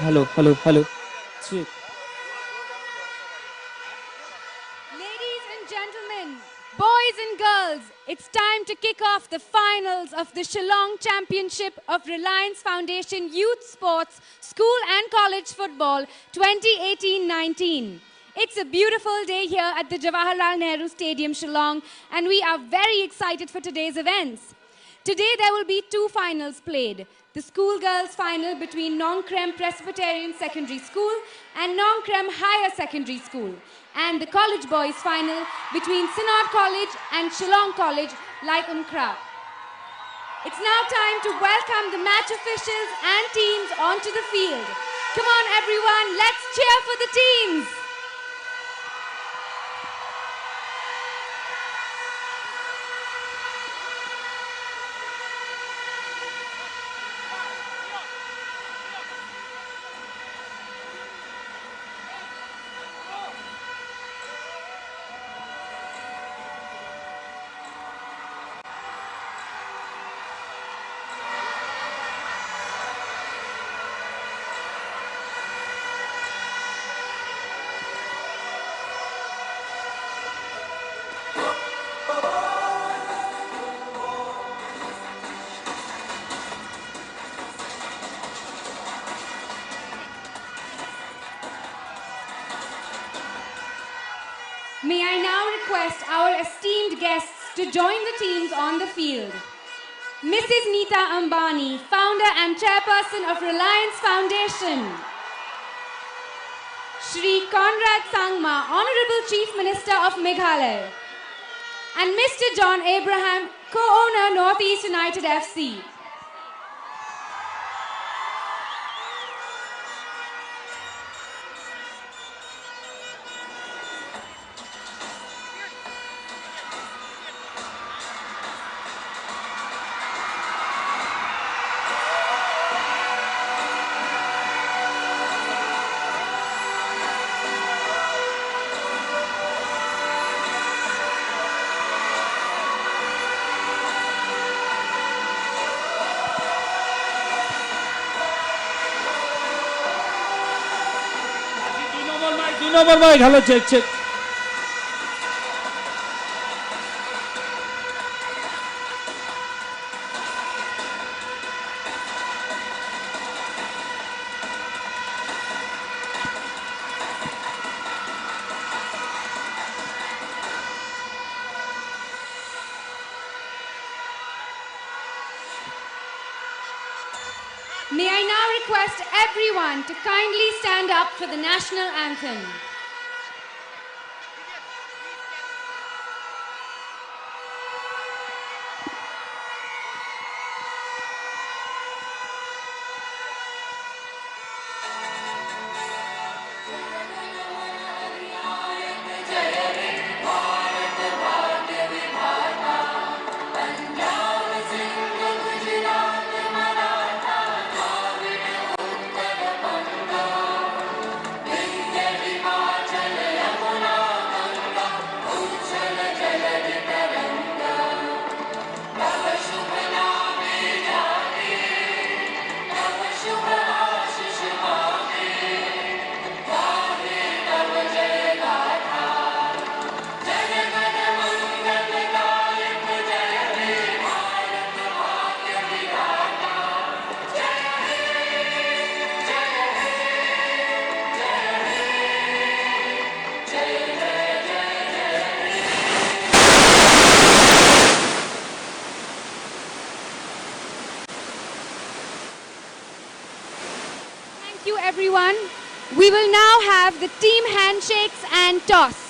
Hello, hello, hello. Sweet. Ladies and gentlemen, boys and girls, it's time to kick off the finals of the Shillong Championship of Reliance Foundation Youth Sports School and College Football 2018-19. It's a beautiful day here at the Jawaharlal Nehru Stadium, Shillong, and we are very excited for today's events. Today there will be two finals played. The schoolgirls final between Nongkrem Presbyterian Secondary School and Nongkrem Higher Secondary School. And the college boys final between Synod College and Shillong College, Nongkrem. It's now time to welcome the match officials and teams onto the field. Come on everyone, let's cheer for the teams! May I now request our esteemed guests to join the teams on the field. Mrs. Nita Ambani, founder and chairperson of Reliance Foundation. Shri Conrad Sangma, Honorable Chief Minister of Meghalaya. And Mr. John Abraham, co-owner Northeast United FC. No more mic. Hello, check, check. May I now request everyone to kindly stand up for the national anthem. Thank you, everyone. We will now have the team handshakes and toss.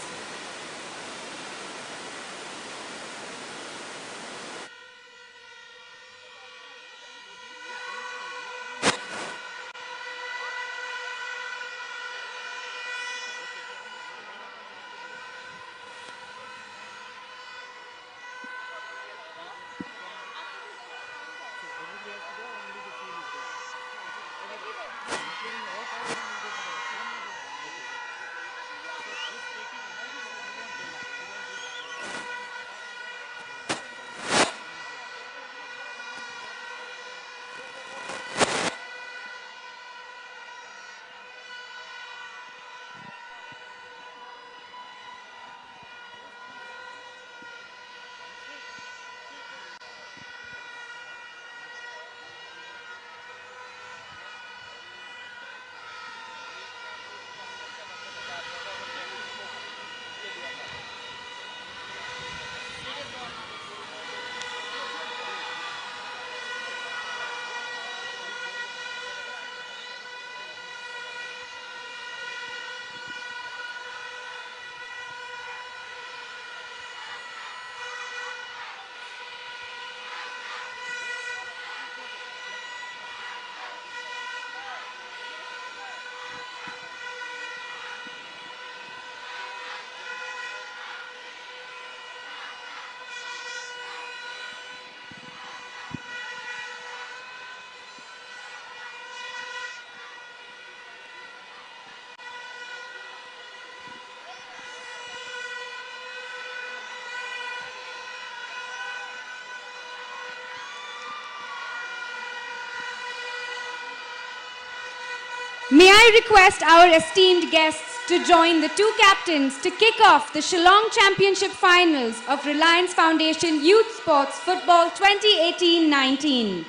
May I request our esteemed guests to join the two captains to kick off the Shillong Championship Finals of Reliance Foundation Youth Sports Football 2018-19.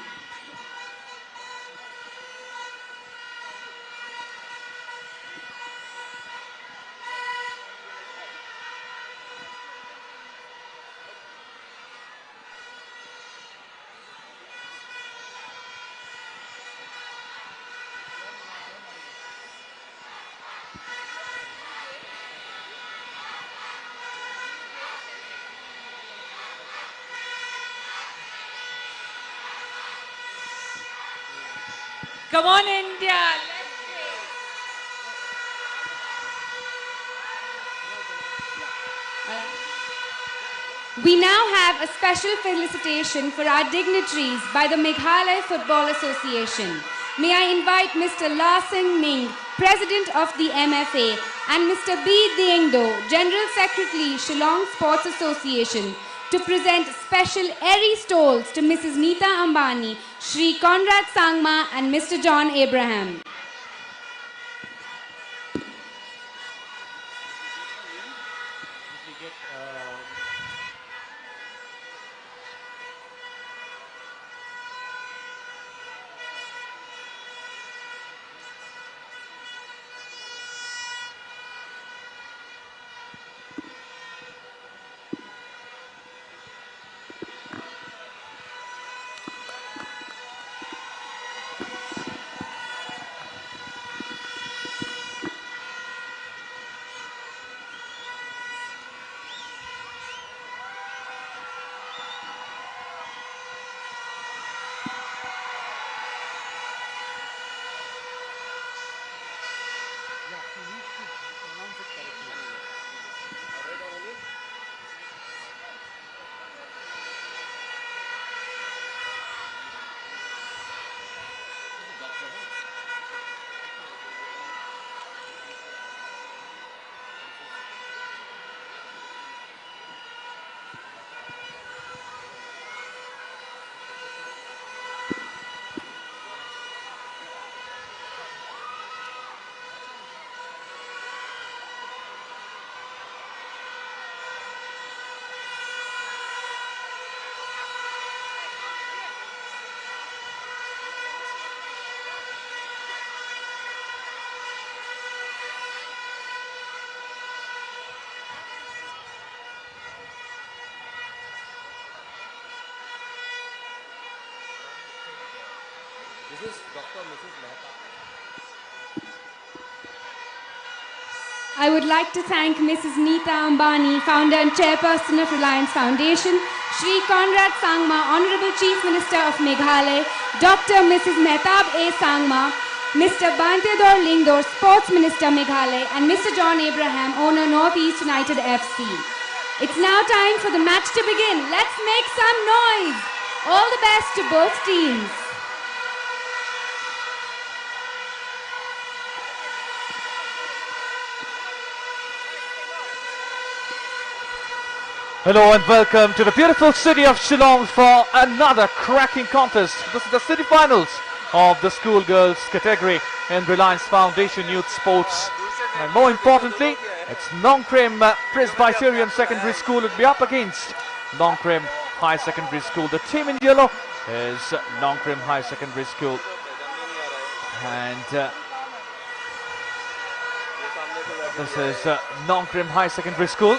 Come on, India. We now have a special felicitation for our dignitaries by the Meghalaya Football Association. May I invite Mr. Larsen Ming, President of the MFA, and Mr. B. Diengdo, General Secretary, Shillong Sports Association, to present special airy stoles to Mrs. Neeta Ambani, Shri Conrad Sangma, and Mr. John Abraham. This is Dr. Mrs. Mehta. I would like to thank Mrs. Neeta Ambani, founder and chairperson of Reliance Foundation, Shri Conrad Sangma, Honorable Chief Minister of Meghalaya, Dr. Mrs. Mehtab A. Sangma, Mr. Bantedor Lingdor, Sports Minister Meghalaya, and Mr. John Abraham, owner Northeast United FC. It's now time for the match to begin. Let's make some noise. All the best to both teams. Hello and welcome to the beautiful city of Shillong for another cracking contest. This is the city finals of the schoolgirls category in Reliance Foundation Youth Sports. And more importantly, it's Nongkrem Presbyterian Secondary School will be up against Nongkrem High Secondary School. The team in yellow is Nongkrem High Secondary School. And this is Nongkrem High Secondary School.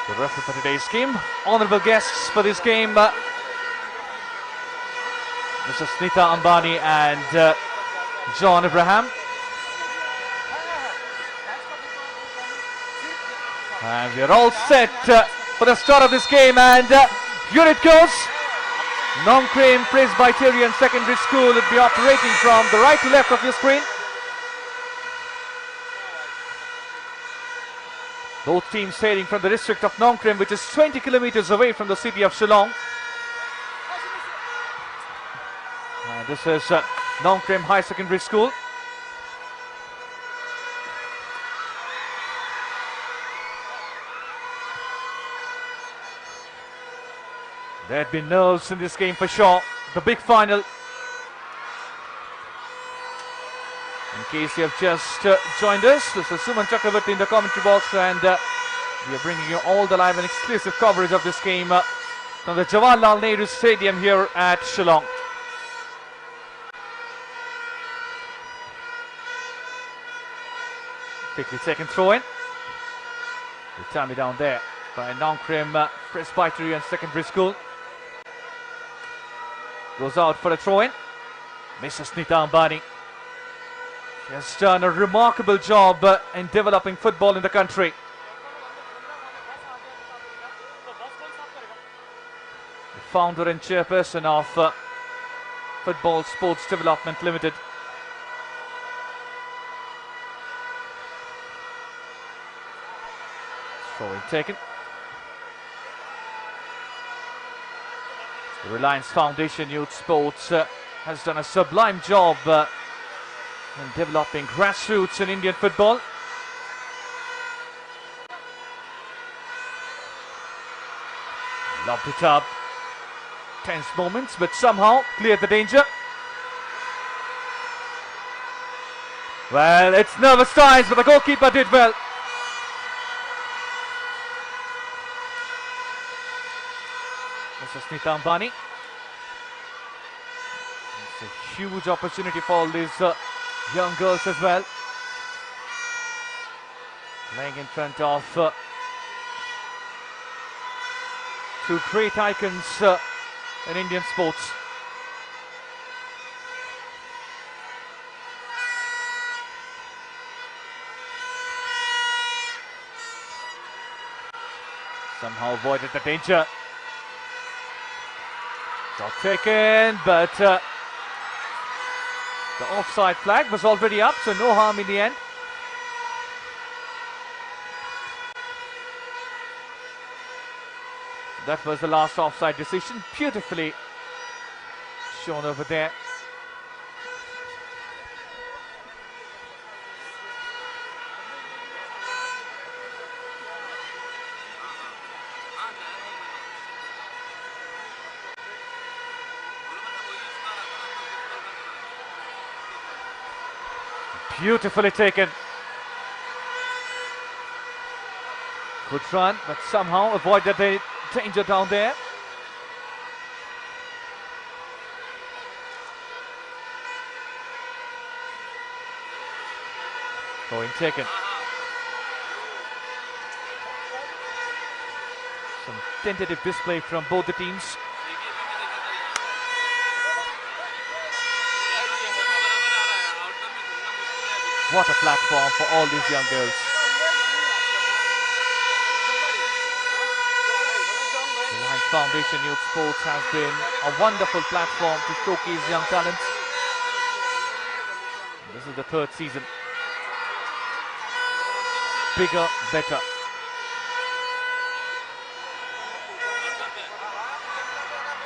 The referee for today's game, honourable guests for this game, Mrs. Neeta Ambani and John Abraham. And we are all set for the start of this game, and here it goes. Nongkrem Presbyterian Secondary School will be operating from the right to left of your screen. Both teams sailing from the district of Nongkrem, which is 20 kilometers away from the city of Shillong. This is Nongkrem High Secondary School. There had been nerves in this game for sure. The big final. In case you have just joined us, this is Suman Chakravarti in the commentary box, and we are bringing you all the live and exclusive coverage of this game from the Jawaharlal Nehru Stadium here at Shillong. Quickly taken throw in. The time it down there by Nongkrem Presbyterian Secondary School. Goes out for a throw in. Mrs. Nita Ambani. She has done a remarkable job in developing football in the country. The founder and chairperson of Football Sports Development Limited. Throw-in taken. The Reliance Foundation Youth Sports has done a sublime job in developing grassroots in Indian football. Lobbed it up. Tense moments, but somehow cleared the danger. Well, it's nervous times, but the goalkeeper did well. Mrs. Nita Ambani. It's a huge opportunity for all these young girls as well. Playing in front of two great icons in Indian sports. Somehow avoided the danger. Got taken, but the offside flag was already up, so no harm in the end. That was the last offside decision, beautifully shown over there. Beautifully taken. Good run, but somehow avoided the danger down there. Going taken. Some tentative display from both the teams. What a platform for all these young girls. Reliance Foundation Youth Sports has been a wonderful platform to showcase young talents. This is the third season. Bigger, better.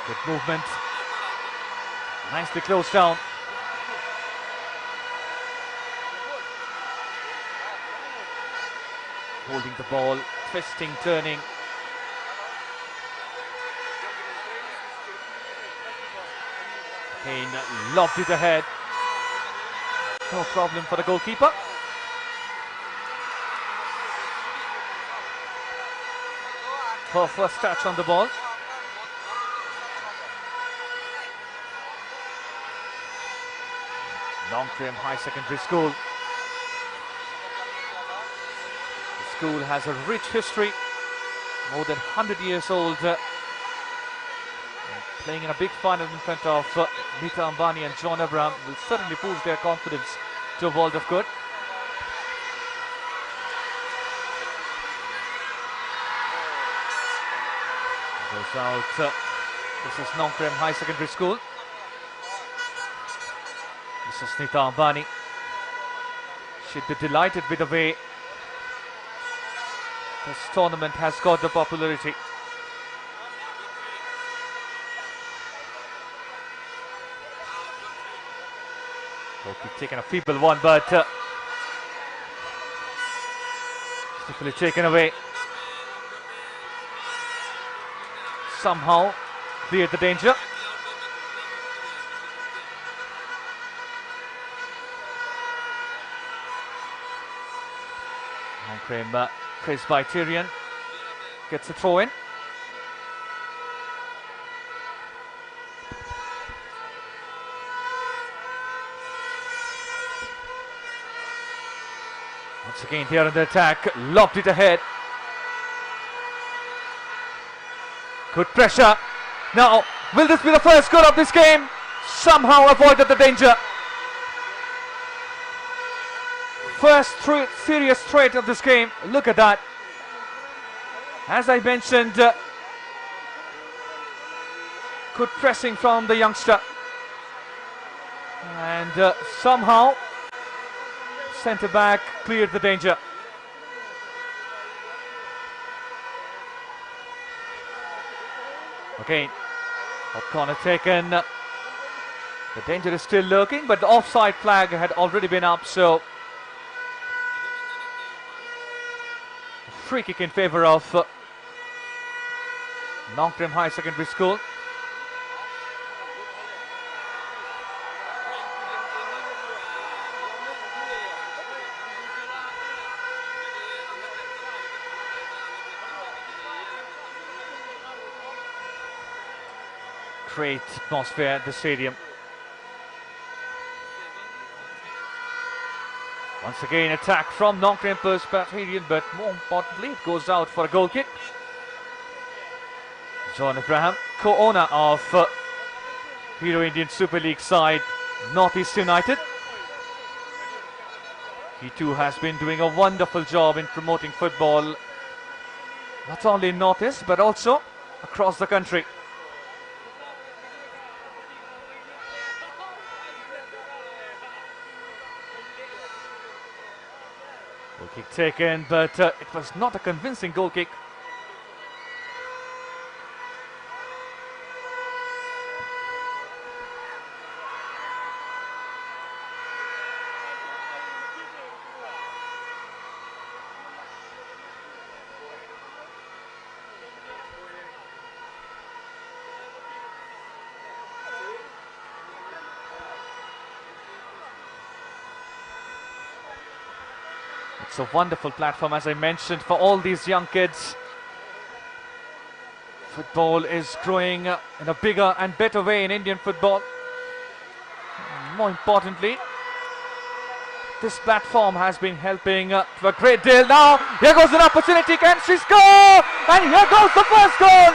Good movement. Nicely closed down. Holding the ball, twisting, turning. Kane lobbed it ahead. No problem for the goalkeeper. Her first touch on the ball. Nongkrem High Secondary School. School has a rich history, more than 100 years old, playing in a big final in front of Nita Ambani and John Abraham will certainly boost their confidence to a world of good. Goes out. This is Nongkrem High Secondary School. This is Nita Ambani. She'd be delighted with the way this tournament has got the popularity. Okay, taken a feeble one, but stiffly taken away. Somehow cleared the danger. Nongkrem Presbyterian gets a throw in. Once again here in the attack, lobbed it ahead. Good pressure. Now, will this be the first goal of this game? Somehow avoided the danger. First serious threat of this game. Look at that. As I mentioned, good pressing from the youngster. And somehow, centre back cleared the danger. Again, a corner taken. The danger is still lurking, but the offside flag had already been up, so free kick in favour of Nongkrem High Secondary School. Great atmosphere at the stadium. Once again, attack from Nongkrem Presbyterian, but more importantly, it goes out for a goal kick. John Abraham, co-owner of Hero Indian Super League side Northeast United. He too has been doing a wonderful job in promoting football, not only in Northeast, but also across the country. Goal kick taken, but it was not a convincing goal kick. It's a wonderful platform, as I mentioned, for all these young kids. Football is growing in a bigger and better way in Indian football. More importantly, this platform has been helping to a great deal. Now, here goes an opportunity. Can she score? And here goes the first goal.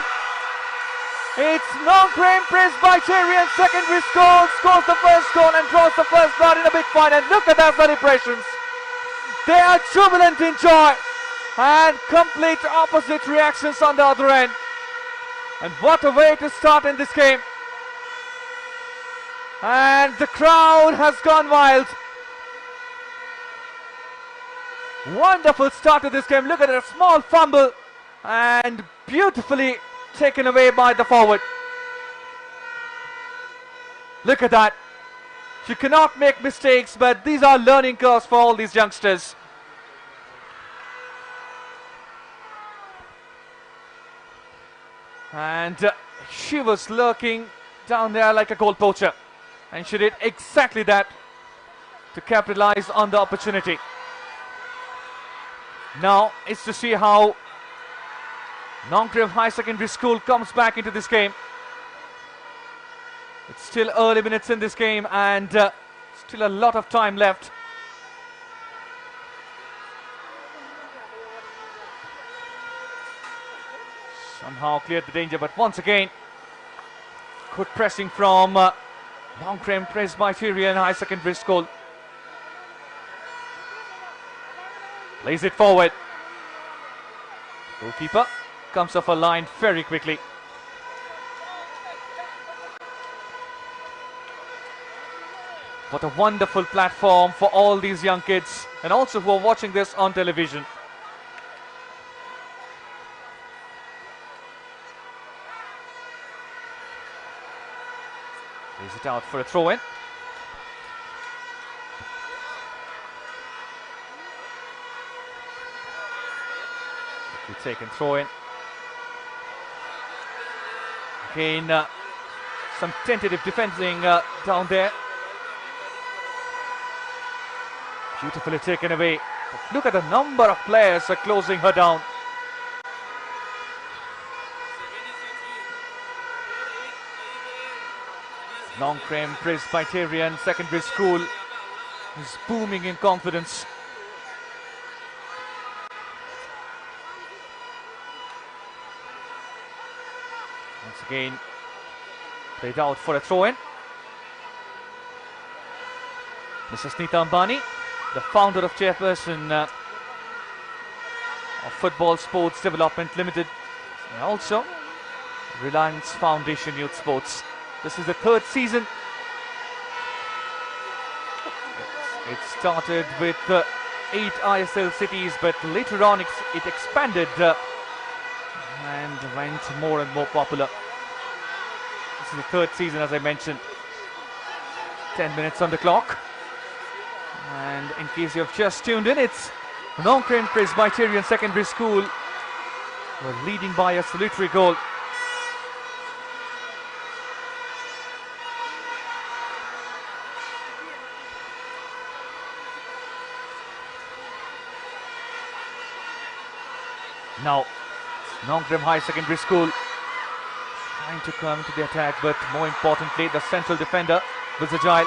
It's Nongkrem Presbyterian Secondary School scores the first goal and draws the first blood in a big fight. And look at their celebrations. They are jubilant in joy and complete opposite reactions on the other end. And what a way to start in this game. And the crowd has gone wild. Wonderful start to this game. Look at a small fumble and beautifully taken away by the forward. Look at that. You cannot make mistakes, but these are learning curves for all these youngsters. And she was lurking down there like a goal poacher. And she did exactly that to capitalize on the opportunity. Now it's to see how Nongkrem High Secondary School comes back into this game. It's still early minutes in this game and still a lot of time left. Somehow cleared the danger, but once again, good pressing from Nongkrem Presbyterian High Secondary School. Plays it forward. Goalkeeper comes off a line very quickly. What a wonderful platform for all these young kids and also who are watching this on television. Plays it out for a throw-in. Quickly taken throw-in. Again, some tentative defending down there. Beautifully taken away. But look at the number of players closing her down. Nongkrem Presbyterian Secondary School is booming in confidence. Once again, played out for a throw-in. Mrs. Nita Ambani, the founder of chairperson of Football Sports Development Limited, and also Reliance Foundation Youth Sports. This is the third season. It started with 8 ISL cities, but later on it expanded and went more and more popular. This is the third season, as I mentioned. 10 minutes on the clock. And in case you have just tuned in, it's Nongkrem Presbyterian Secondary School. We're leading by a solitary goal. Now, Nongkrem High Secondary School trying to come to the attack, but more importantly, the central defender was agile.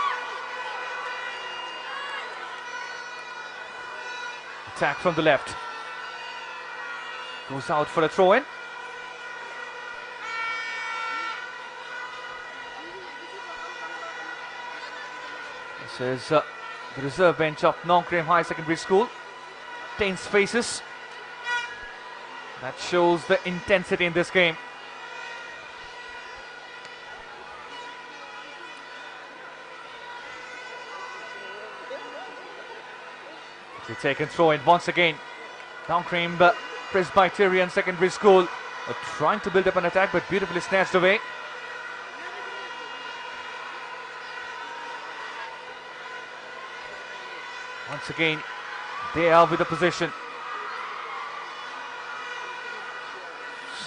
Attack from the left. Goes out for a throw-in. This is the reserve bench of Nongkrem High Secondary School. Tense faces. That shows the intensity in this game. It's a taken throw in once again. Nongkrem Presbyterian Secondary School are trying to build up an attack, but beautifully snatched away. Once again, they are with the position.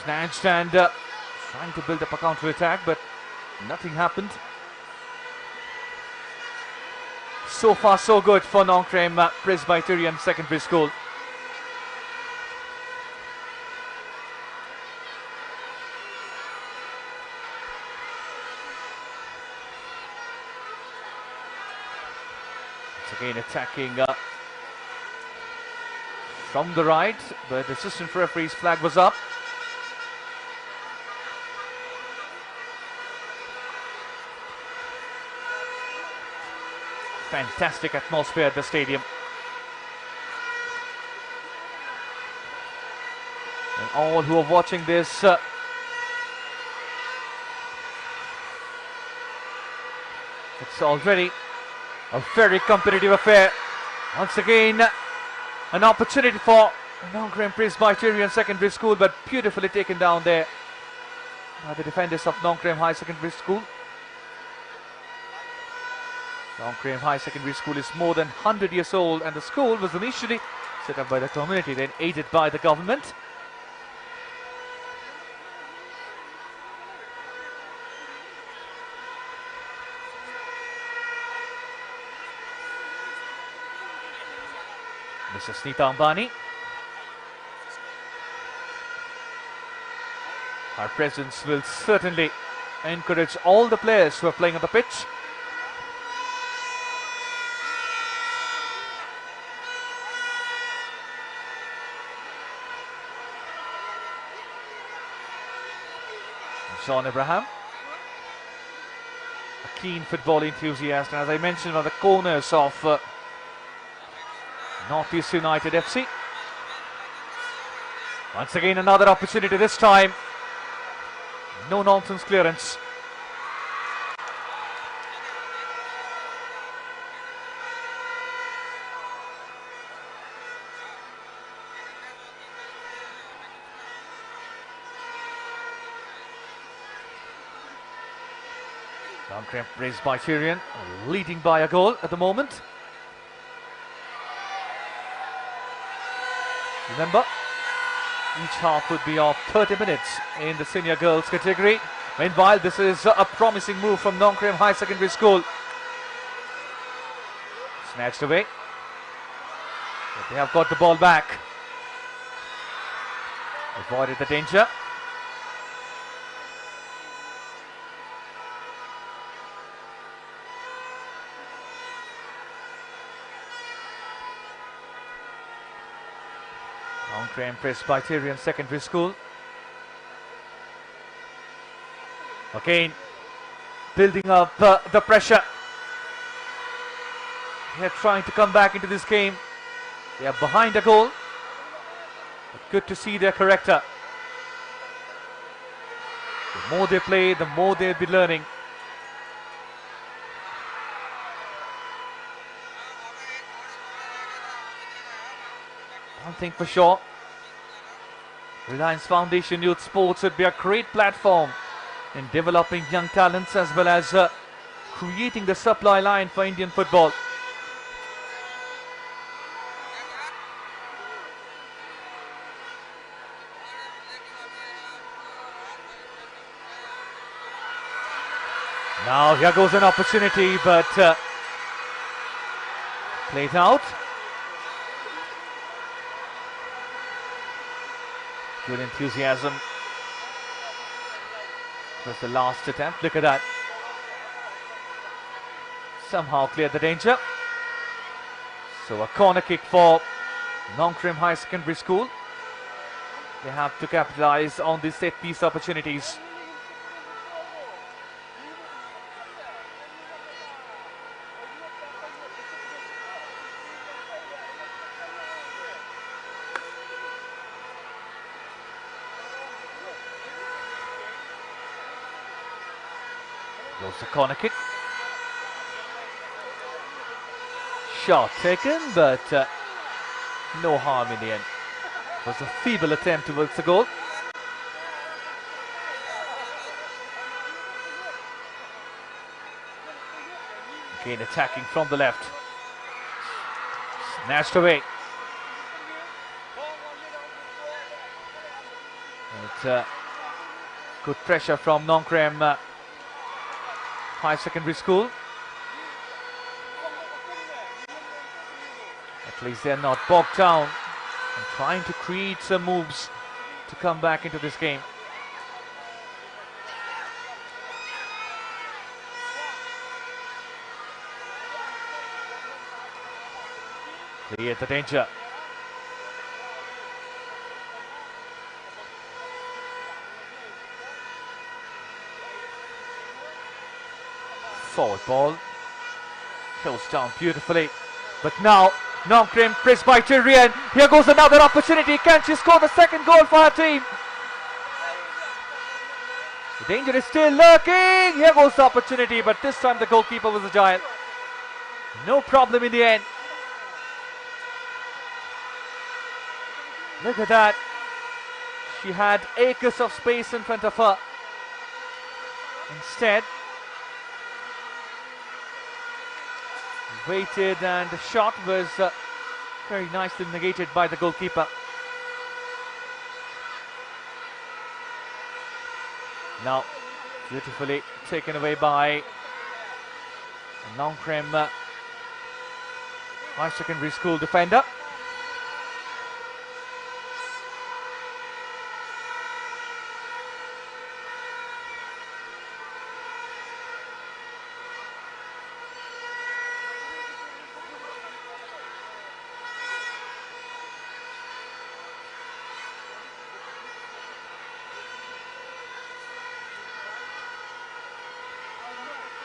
Snatched and trying to build up a counter attack, but nothing happened. So far, so good for Nongkrem Presbyterian Secondary School. Once again, attacking from the right, but the assistant referee's flag was up. Fantastic atmosphere at the stadium. And all who are watching this, it's already a very competitive affair. Once again, an opportunity for Nongkrem Presbyterian Secondary School, but beautifully taken down there by the defenders of Nongkrem High Secondary School. Nongkrem High Secondary School is more than 100 years old, and the school was initially set up by the community, then aided by the government. Mrs. Nita Ambani. Her presence will certainly encourage all the players who are playing on the pitch. Sean Abraham, a keen football enthusiast, and as I mentioned, one of the corners of Northeast United FC. Once again, another opportunity, this time no nonsense clearance. Nongkrem Presbyterian leading by a goal at the moment. Remember, each half would be of 30 minutes in the senior girls category. Meanwhile, this is a promising move from Nongkrem High Secondary School. Snatched away. But they have got the ball back. Avoided the danger. Nongkrem Presbyterian Secondary School. Again, building up the pressure. They are trying to come back into this game. They are behind a goal. But good to see their character. The more they play, the more they'll be learning. One thing for sure, Reliance Foundation Youth Sports would be a great platform in developing young talents as well as creating the supply line for Indian football. Now here goes an opportunity, but played out. Good enthusiasm. It was the last attempt. Look at that. Somehow cleared the danger. So a corner kick for Nongkrem High Secondary School. They have to capitalize on these set piece opportunities. Goes the corner kick. Shot taken, but no harm in the end. It was a feeble attempt towards the goal. Again attacking from the left. Snatched away. And good pressure from Nongkrem High Secondary School. At least they're not bogged down and trying to create some moves to come back into this game. Clear the danger. Forward ball. Closed down beautifully. But now, Nongkrem Presbyterian. Here goes another opportunity. Can she score the second goal for her team? The danger is still lurking. Here goes the opportunity, but this time the goalkeeper was a giant. No problem in the end. Look at that. She had acres of space in front of her. Instead, waited, and the shot was very nicely negated by the goalkeeper. Now beautifully taken away by Nongkrem High Secondary School defender.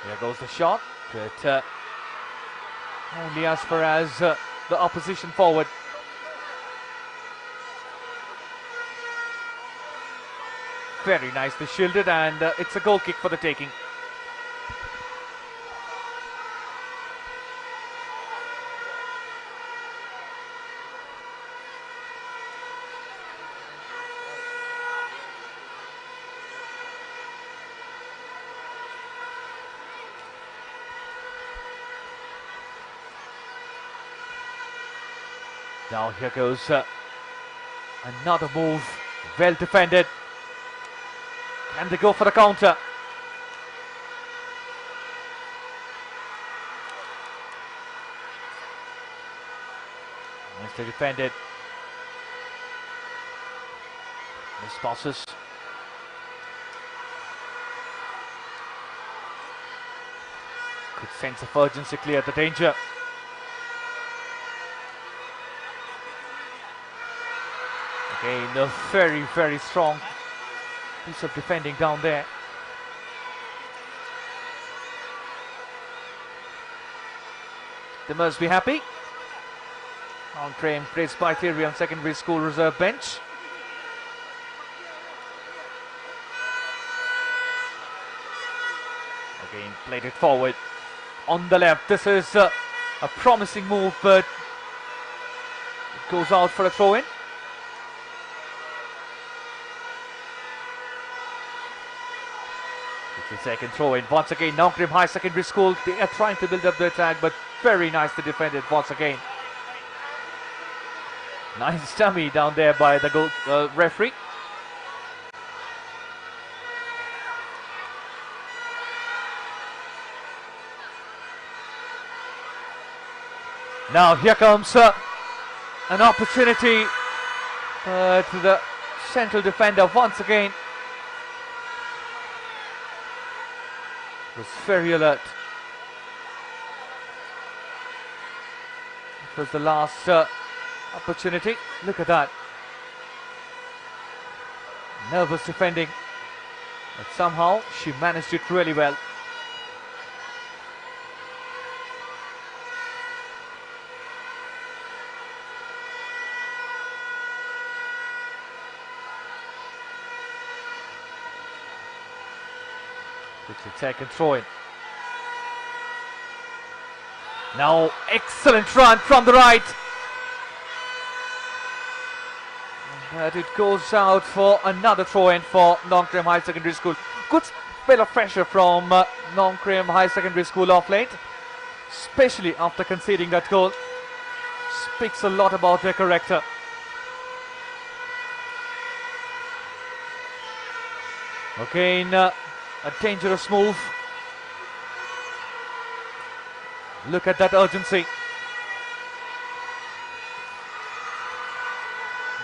There goes the shot, but only as far as the opposition forward. Very nicely shielded, and it's a goal kick for the taking. Now here goes another move, well defended. And they go for the counter. Nicely defended. Miss passes. Good sense of urgency, clear the danger. Again, a very, very strong piece of defending down there. They must be happy. Nongkrem Presbyterian Secondary School reserve bench. Again, played it forward on the left. This is a promising move, but it goes out for a throw-in. It's the second throw-in. Once again, Nongkrem High Secondary School, they are trying to build up the attack, but very nicely defended once again. Nice dummy down there by the goal referee. Now here comes an opportunity to the central defender once again. Was very alert. It was the last opportunity. Look at that. Nervous defending, but somehow she managed it really well. Quickly second throw in. Now excellent run from the right. But it goes out for another throw-in for Nongkrem High Secondary School. Good spell of pressure from Nongkrem High Secondary School off late, especially after conceding that goal. Speaks a lot about their character. Again, a dangerous move. Look at that urgency.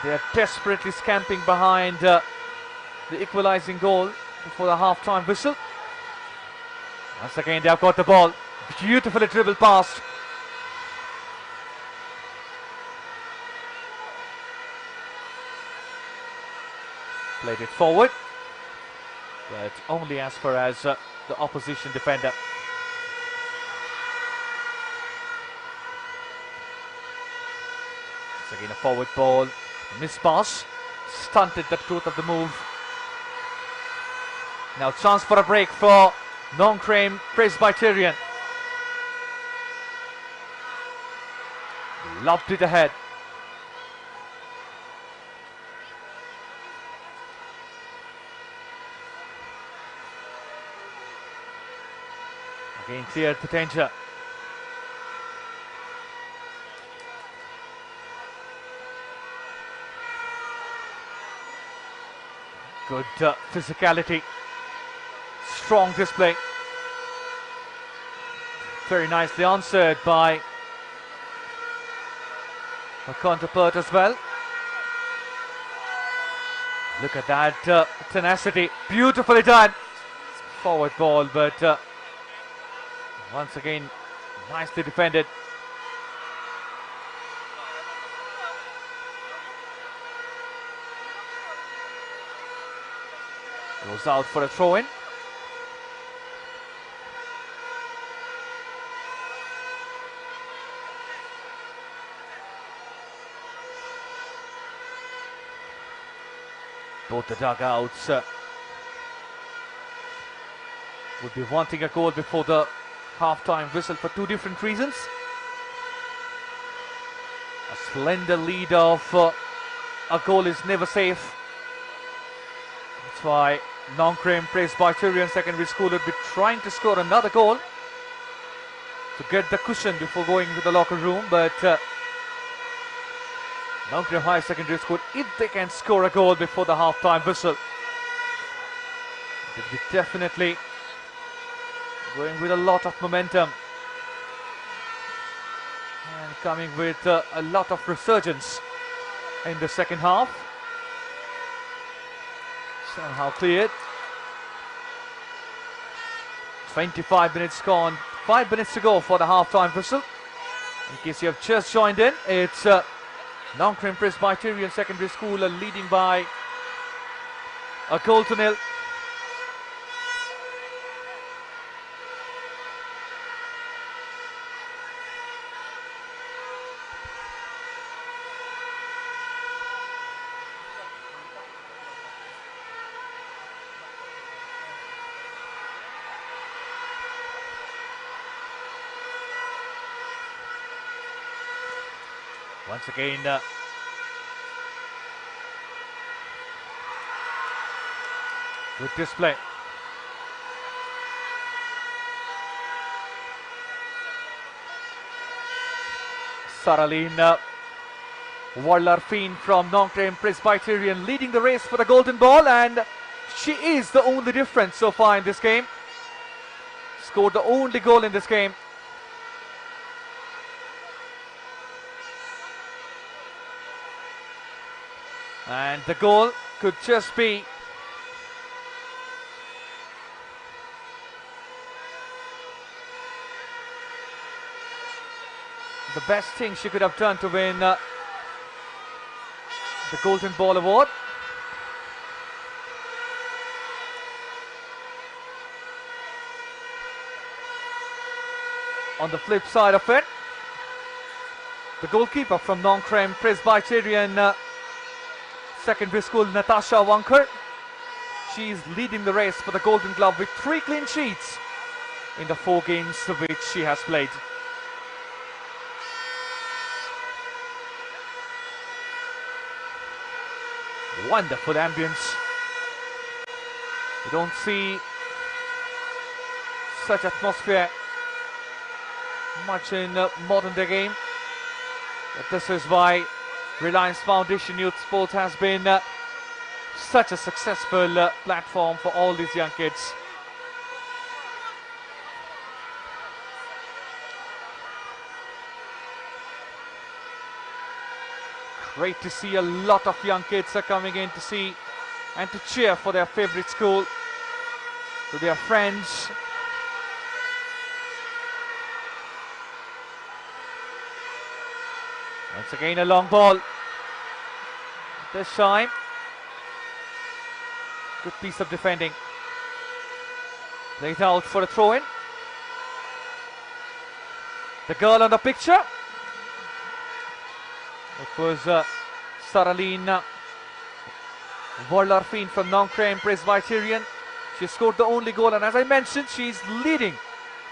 They are desperately scamping behind the equalizing goal before the half-time whistle. Once again, they have got the ball. Beautifully dribbled past. Played it forward, but only as far as the opposition defender. Once again, a forward ball. Miss pass, stunted the truth of the move. Now chance for a break for Nongkrem Presbyterian. Lobbed it ahead. Again cleared the danger. Good physicality, strong display. Very nicely answered by a counterpart as well. Look at that tenacity, beautifully done. Forward ball, but once again, nicely defended. Goes out for a throw-in. Both the dugouts would be wanting a goal before the half-time whistle for two different reasons. A slender lead of a goal is never safe. That's why Nongkrem Presbyterian Secondary School would be trying to score another goal to get the cushion before going into the locker room, but Nongkrem High Secondary School, if they can score a goal before the half-time whistle, They'll be definitely going with a lot of momentum and coming with a lot of resurgence in the second half. Somehow cleared. 25 minutes gone, 5 minutes to go for the half-time whistle. In case you have just joined in, it's Nongkrem Presbyterian Secondary School leading by a goal to nil. Once again, good display. Saraline Warlarfin from Nongkrem Presbyterian leading the race for the golden ball, and she is the only difference so far in this game. Scored the only goal in this game. And the goal could just be the best thing she could have done to win the Golden Ball Award. On the flip side of it, the goalkeeper from Nongkrem Presbyterian Secondary School, Natasha Wankar, she's leading the race for the Golden Glove with 3 clean sheets in the 4 games which she has played. Wonderful ambience. You don't see such atmosphere much in modern day game. But this is why Reliance Foundation Youth Sports has been such a successful platform for all these young kids. Great to see a lot of young kids are coming in to see and to cheer for their favorite school, to their friends. Once again a long ball. This time, good piece of defending. Played out for a throw-in. The girl on the picture, it was Saraline Warlarfin from Nongkrem Presbyterian. She scored the only goal, and as I mentioned, she's leading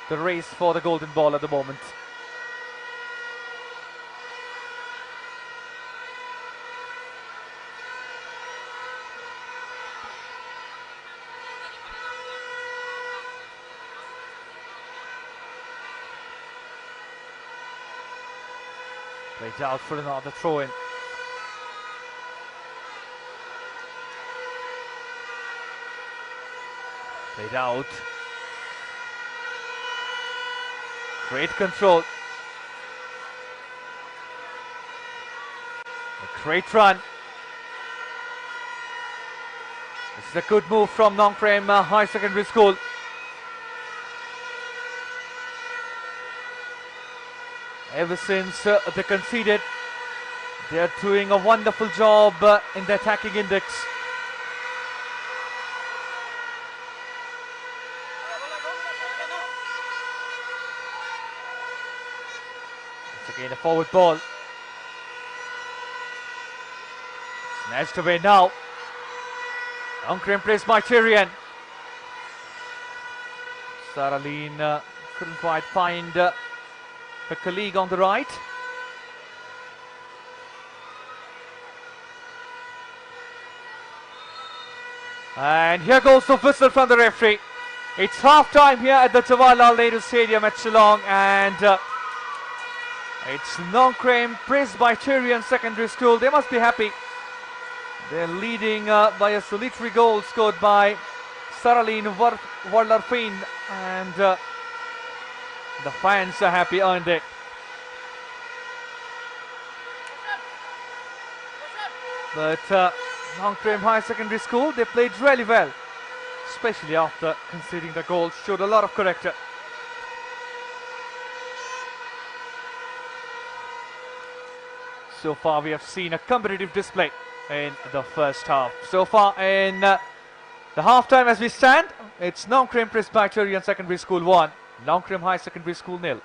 the race for the golden ball at the moment. Played out for another throw-in. Played out. Great control. A great run. This is a good move from Nongkrem High Secondary School. Ever since they conceded, they are doing a wonderful job in the attacking index. Once again a forward ball. Snatched away now. Nongkrem Presbyterian. Saraline couldn't quite find her colleague on the right. And here goes the whistle from the referee. It's half time here at the Jawaharlal Nehru Stadium at Shillong, and it's Nongkrem Presbyterian Secondary School. They must be happy. They're leading by a solitary goal scored by Saraline Warlarfin, and the fans are happy earned it. But Nongkrem High Secondary School, they played really well, especially after conceding the goal, showed a lot of character. So far we have seen a competitive display in the first half. So far in the half-time as we stand, it's Nongkrem Presbyterian Secondary School 1, Nongkrem High Secondary School 0.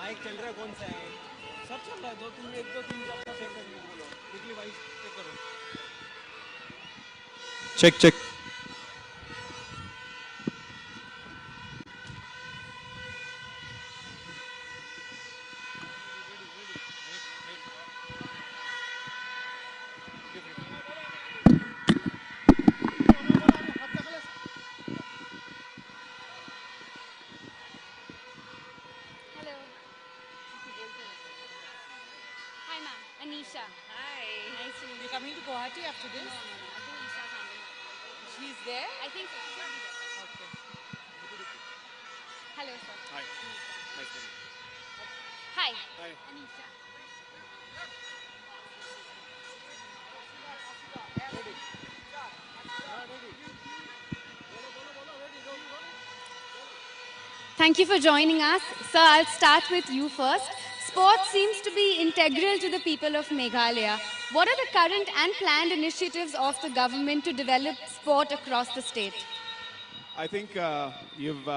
Mic चल रहा है कौन सा है सब चल रहा है दो तीन एक दो तीन चार पाँच चेक करके बोलो quickly वाइज चेक करो check check Hi, ma'am. Anisha. Hi. Nice to meet you. You're coming to Guwahati after this? No. I think Isha's handling that. She's there? I think so. She should be there. Okay. Hello, sir. Hi. Anisha. Nice to meet you. Hi. Hi. Anisha. Thank you for joining us. Sir, I'll start with you first. Sports seems to be integral to the people of Meghalaya. What are the current and planned initiatives of the government to develop sport across the state? I think you've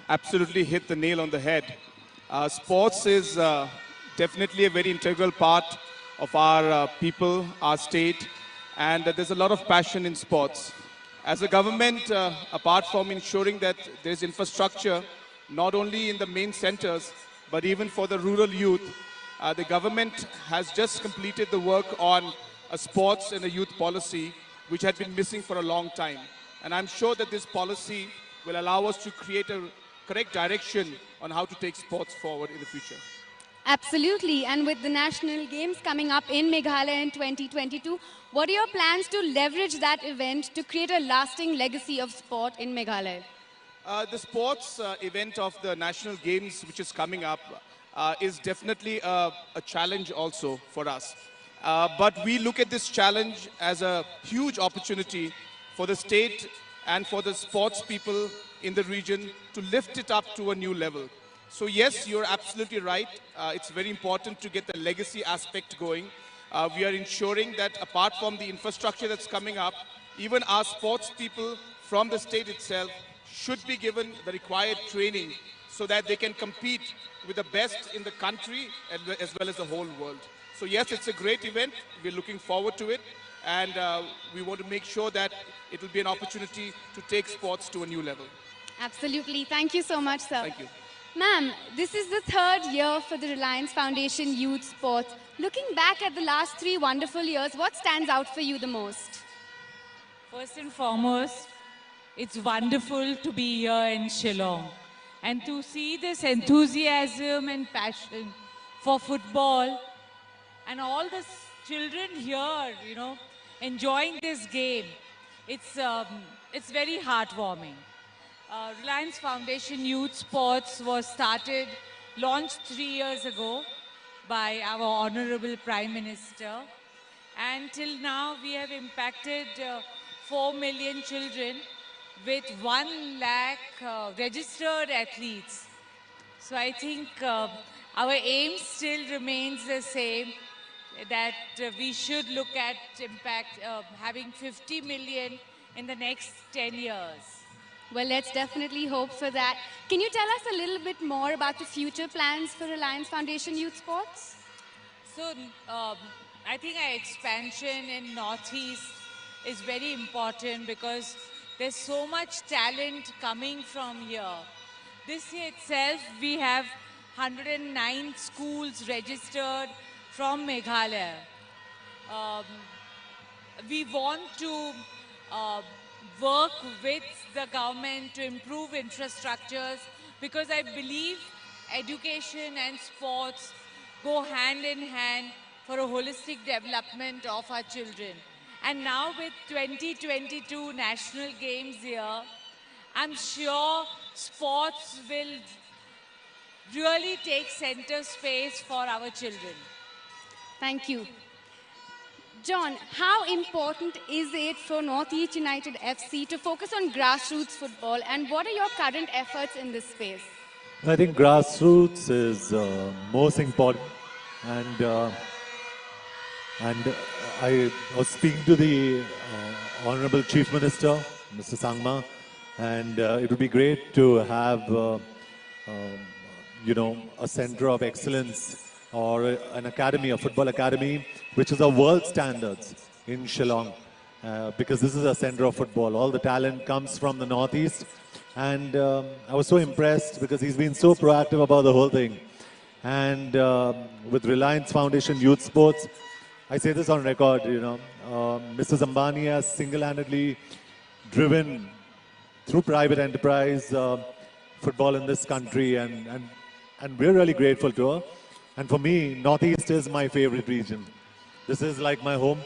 absolutely hit the nail on the head. Sports is definitely a very integral part of our people, our state, and there's a lot of passion in sports. As a government, apart from ensuring that there's infrastructure, not only in the main centers, but even for the rural youth, the government has just completed the work on a sports and a youth policy, which had been missing for a long time. And I'm sure that this policy will allow us to create a correct direction on how to take sports forward in the future. Absolutely. And with the national games coming up in Meghalaya in 2022, what are your plans to leverage that event to create a lasting legacy of sport in Meghalaya? The sports event of the national games, which is coming up, is definitely a challenge also for us. But we look at this challenge as a huge opportunity for the state and for the sports people in the region to lift it up to a new level. So yes, you're absolutely right. It's very important to get the legacy aspect going. We are ensuring that apart from the infrastructure that's coming up, even our sports people from the state itself should be given the required training so that they can compete with the best in the country as well as the whole world. So yes, it's a great event. We're looking forward to it. And we want to make sure that it will be an opportunity to take sports to a new level. Absolutely. Thank you so much, sir. Thank you. Ma'am, this is the third year for the Reliance Foundation Youth Sports. Looking back at the last 3 wonderful years, what stands out for you the most? First and foremost, it's wonderful to be here in Shillong and to see this enthusiasm and passion for football and all the children here, enjoying this game. It's very heartwarming. Reliance Foundation Youth Sports was launched 3 years ago by our Honorable Prime Minister. And till now, we have impacted 4 million children with 1 lakh registered athletes. So I think our aim still remains the same, that we should look at having 50 million in the next 10 years. Well, let's definitely hope for that. Can you tell us a little bit more about the future plans for Reliance Foundation Youth Sports? So I think our expansion in Northeast is very important because there's so much talent coming from here. This year itself, we have 109 schools registered from Meghalaya. We want to work with the government to improve infrastructures because I believe education and sports go hand in hand for a holistic development of our children. And now with 2022 National Games here, I'm sure sports will really take center space for our children. Thank you. John, how important is it for Northeast United FC to focus on grassroots football, and what are your current efforts in this space? I think grassroots is most important, and I was speaking to the Honorable Chief Minister, Mr. Sangma, and it would be great to have, a center of excellence or an academy, a football academy, which is of world standards in Shillong, because this is a center of football. All the talent comes from the Northeast, and I was so impressed because he's been so proactive about the whole thing. And with Reliance Foundation Youth Sports, I say this on record, Mr. Zambani has single-handedly driven through private enterprise football in this country, and we're really grateful to her. And for me, Northeast is my favorite region. This is like my home,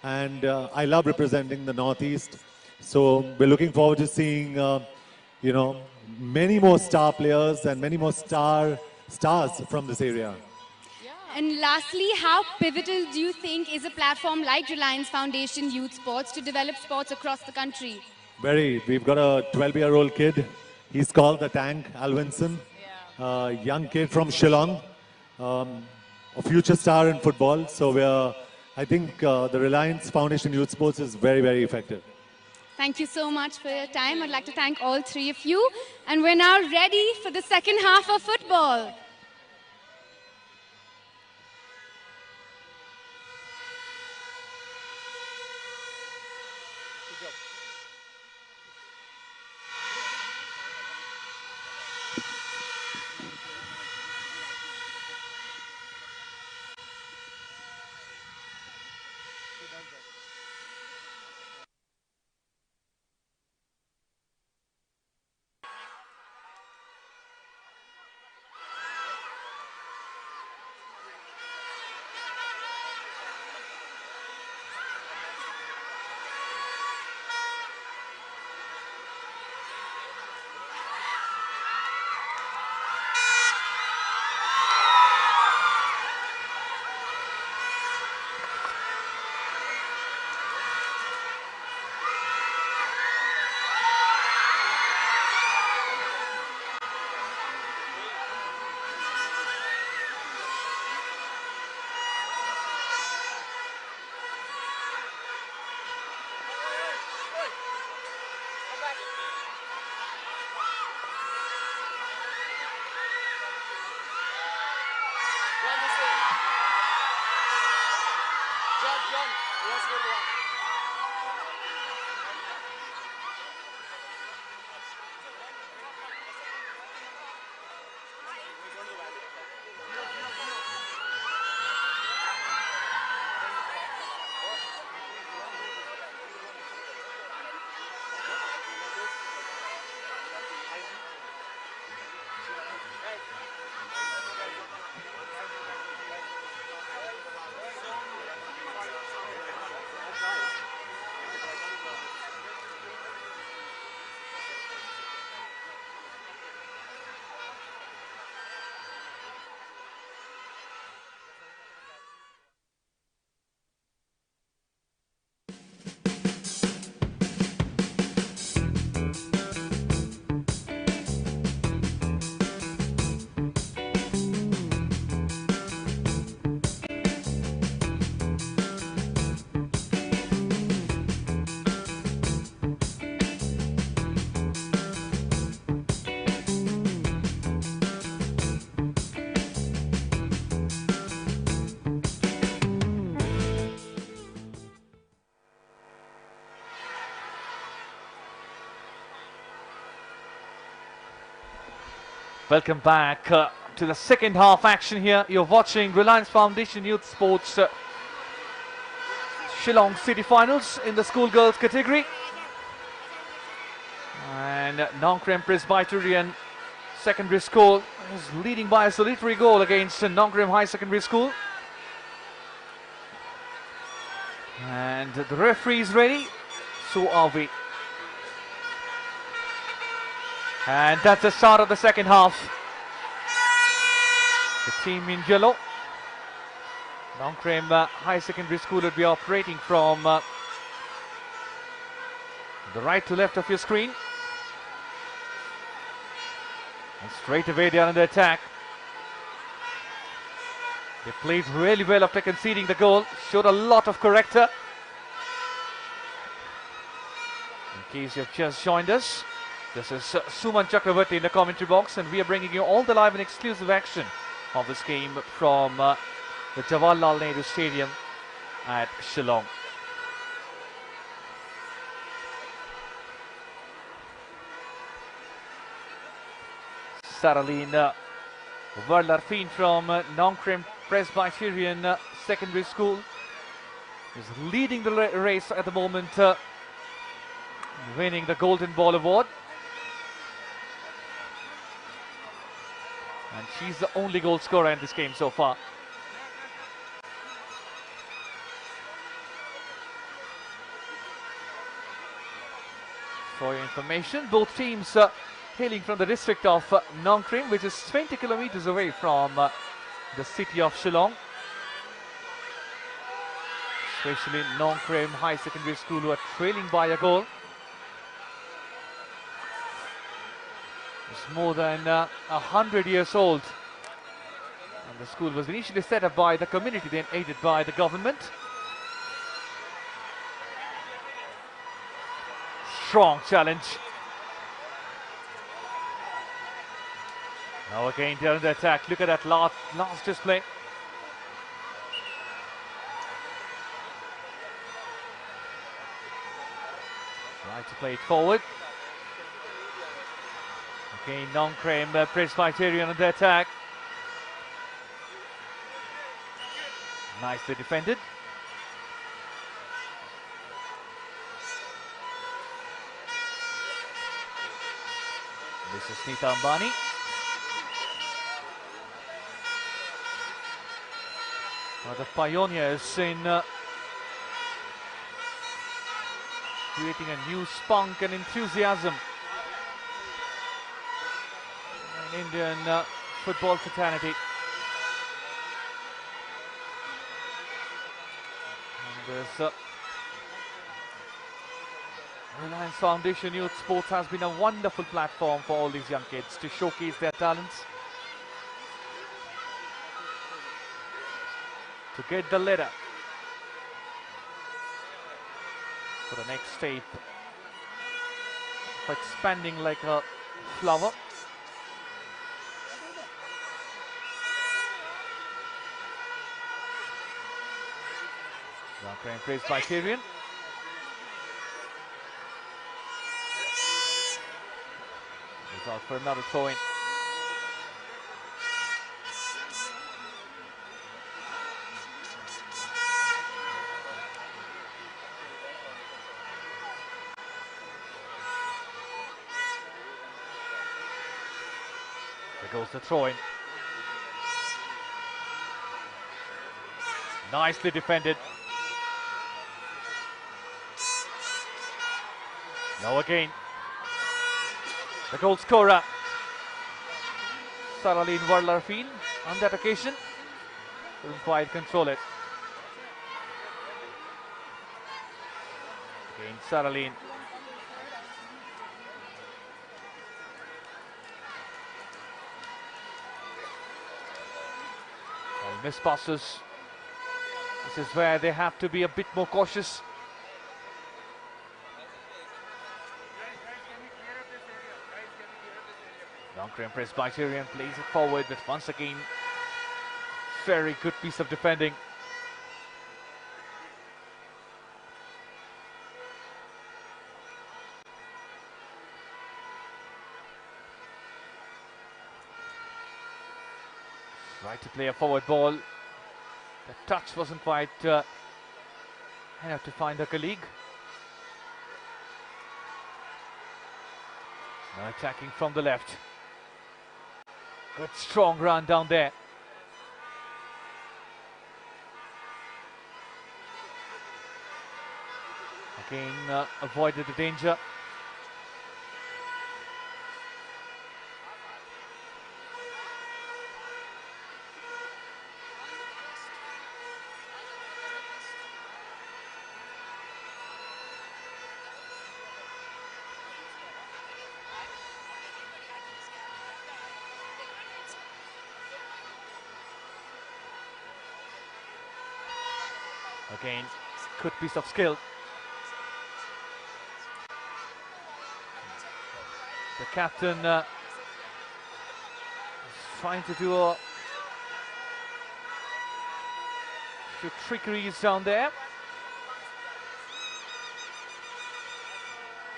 and I love representing the Northeast. So we're looking forward to seeing, many more star players and many more stars from this area. And lastly, how pivotal do you think is a platform like Reliance Foundation Youth Sports to develop sports across the country? Very. We've got a 12-year-old kid. He's called the Tank, Alvinson. Young kid from Shillong. A future star in football. So I think the Reliance Foundation Youth Sports is very, very effective. Thank you so much for your time. I'd like to thank all 3 of you. And we're now ready for the second half of football. Welcome back to the second half action here. You're watching Reliance Foundation Youth Sports Shillong City Finals in the schoolgirls category. And Nongkrem Presbyterian Secondary School is leading by a solitary goal against Nongkrem High Secondary School. And the referee is ready, so are we. And that's the start of the second half. The team in yellow, Nongkrem High Secondary School, would be operating from the right to left of your screen. And straight away they are under attack. They played really well after conceding the goal, showed a lot of character. In case you have just joined us, this is Suman Chakravarti in the commentary box, and we are bringing you all the live and exclusive action of this game from the Jawaharlal Nehru Stadium at Shillong. Saraline Varlarfin from Nongkrem Presbyterian Secondary School is leading the race at the moment, winning the Golden Ball Award. And she's the only goal scorer in this game so far. For your information, both teams hailing from the district of Nongkrem, which is 20 kilometers away from the city of Shillong. Especially Nongkrem High Secondary School, who are trailing by a goal. It's more than 100 years old. And the school was initially set up by the community, then aided by the government. Strong challenge. Now again they're under attack. Look at that last display. Try to play it forward. Again, Nongkrem Presbyterian on the attack. Nicely defended. This is Nita Ambani. The pioneers in creating a new spunk and enthusiasm in Indian football fraternity. And this Reliance Foundation Youth Sports has been a wonderful platform for all these young kids to showcase their talents, to get the ladder for the next step of expanding like a flower. Nongkrem Presbyterian. Goes out for another throw-in. There goes the throw-in. Nicely defended. Now again. The goal scorer, Saraline Varlarfin, on that occasion. Couldn't quite control it. Again, Saraline. Well, miss passes. This is where they have to be a bit more cautious. Nongkrem Presbyterian plays it forward, but once again, very good piece of defending. Tried to play a forward ball. The touch wasn't quite enough to find a colleague. Now attacking from the left. Good strong run down there. Again avoided the danger. Again, good piece of skill. The captain is trying to do a few trickeries down there.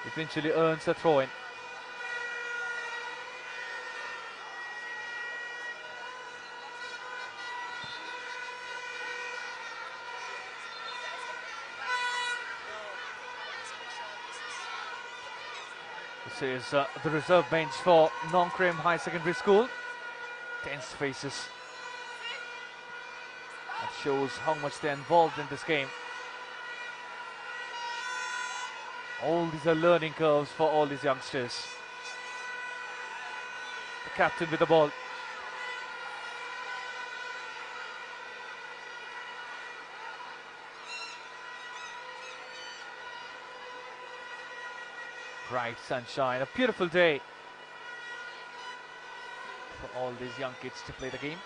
Eventually earns a throw-in. This is the reserve bench for Nongkrem High Secondary School. Tense faces. That shows how much they're involved in this game. All these are learning curves for all these youngsters. The captain with the ball. Bright sunshine, a beautiful day for all these young kids to play the game.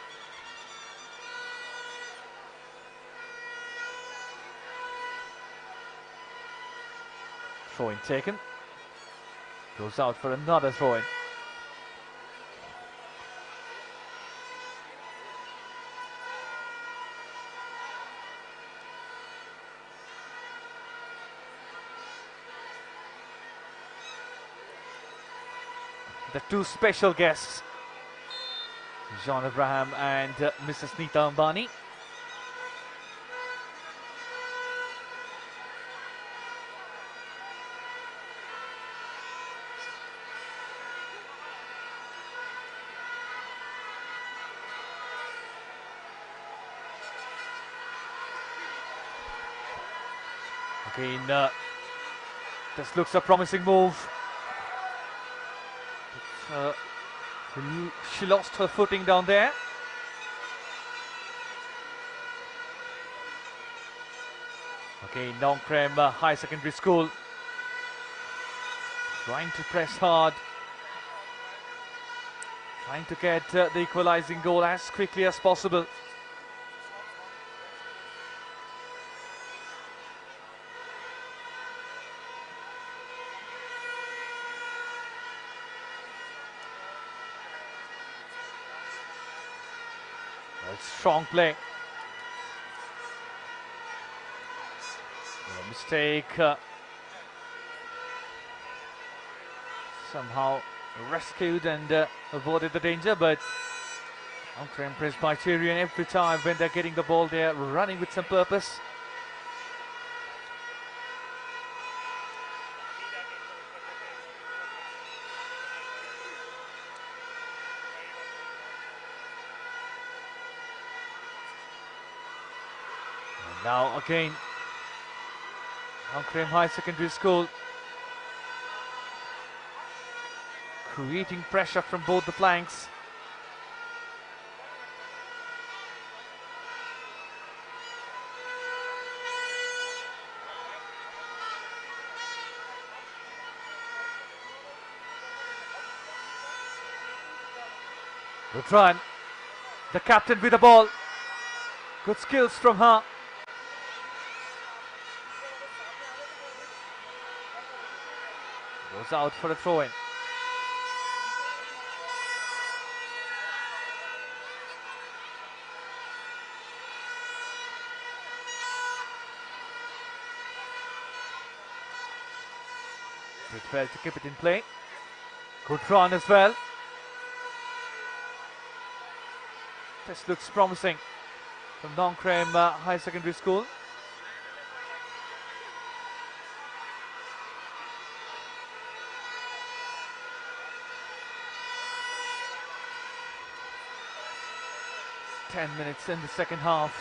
Throw-in taken. Goes out for another throw-in. The two special guests, John Abraham and Mrs. Nita Ambani. Again, this looks a promising move. She lost her footing down there. Okay, Nongkrem High Secondary School trying to press hard, trying to get the equalizing goal as quickly as possible. Well, strong play. mistake. Somehow rescued and avoided the danger, but Nongkrem Presbyterian, every time when they're getting the ball, they're running with some purpose. And now again, Nongkrem High Secondary School creating pressure from both the flanks. Good run. The captain with the ball. Good skills from her. Goes out for a throw-in. Did well to keep it in play. Good run as well. This looks promising from Nongkrem High Secondary School. Ten minutes in the second half.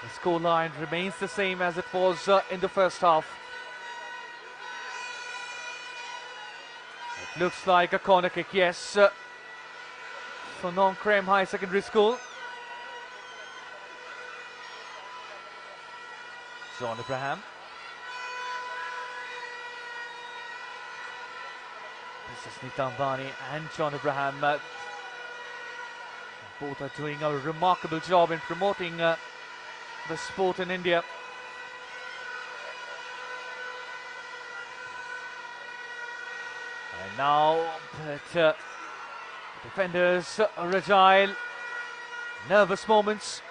The scoreline remains the same as it was in the first half. It looks like a corner kick, yes, for Nongkrem High Secondary School. John Abraham. This is Nitambani and John Abraham. Both are doing a remarkable job in promoting the sport in India. And now, but defenders are agile, nervous moments.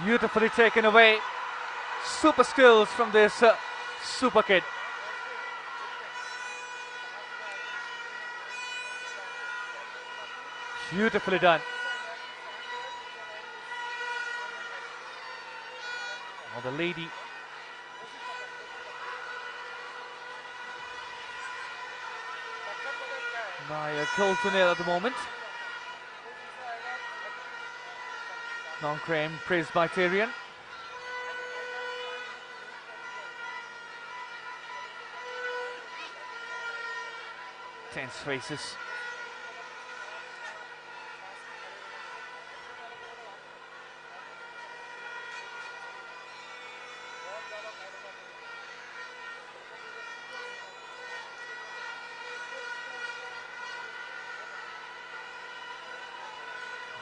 Beautifully taken away. Super skills from this super kid. Beautifully done. Oh, the lady. By a goal to nil at the moment. Nongkrem Presbyterian. Tense faces.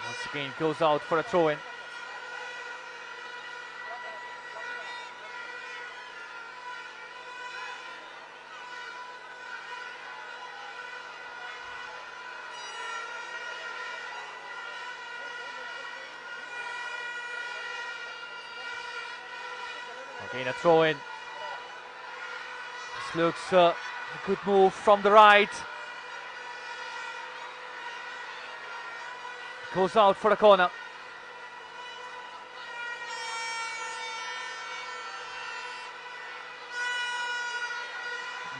Once again goes out for a throw-in. Again a throw-in. This looks a good move from the right. Goes out for a corner.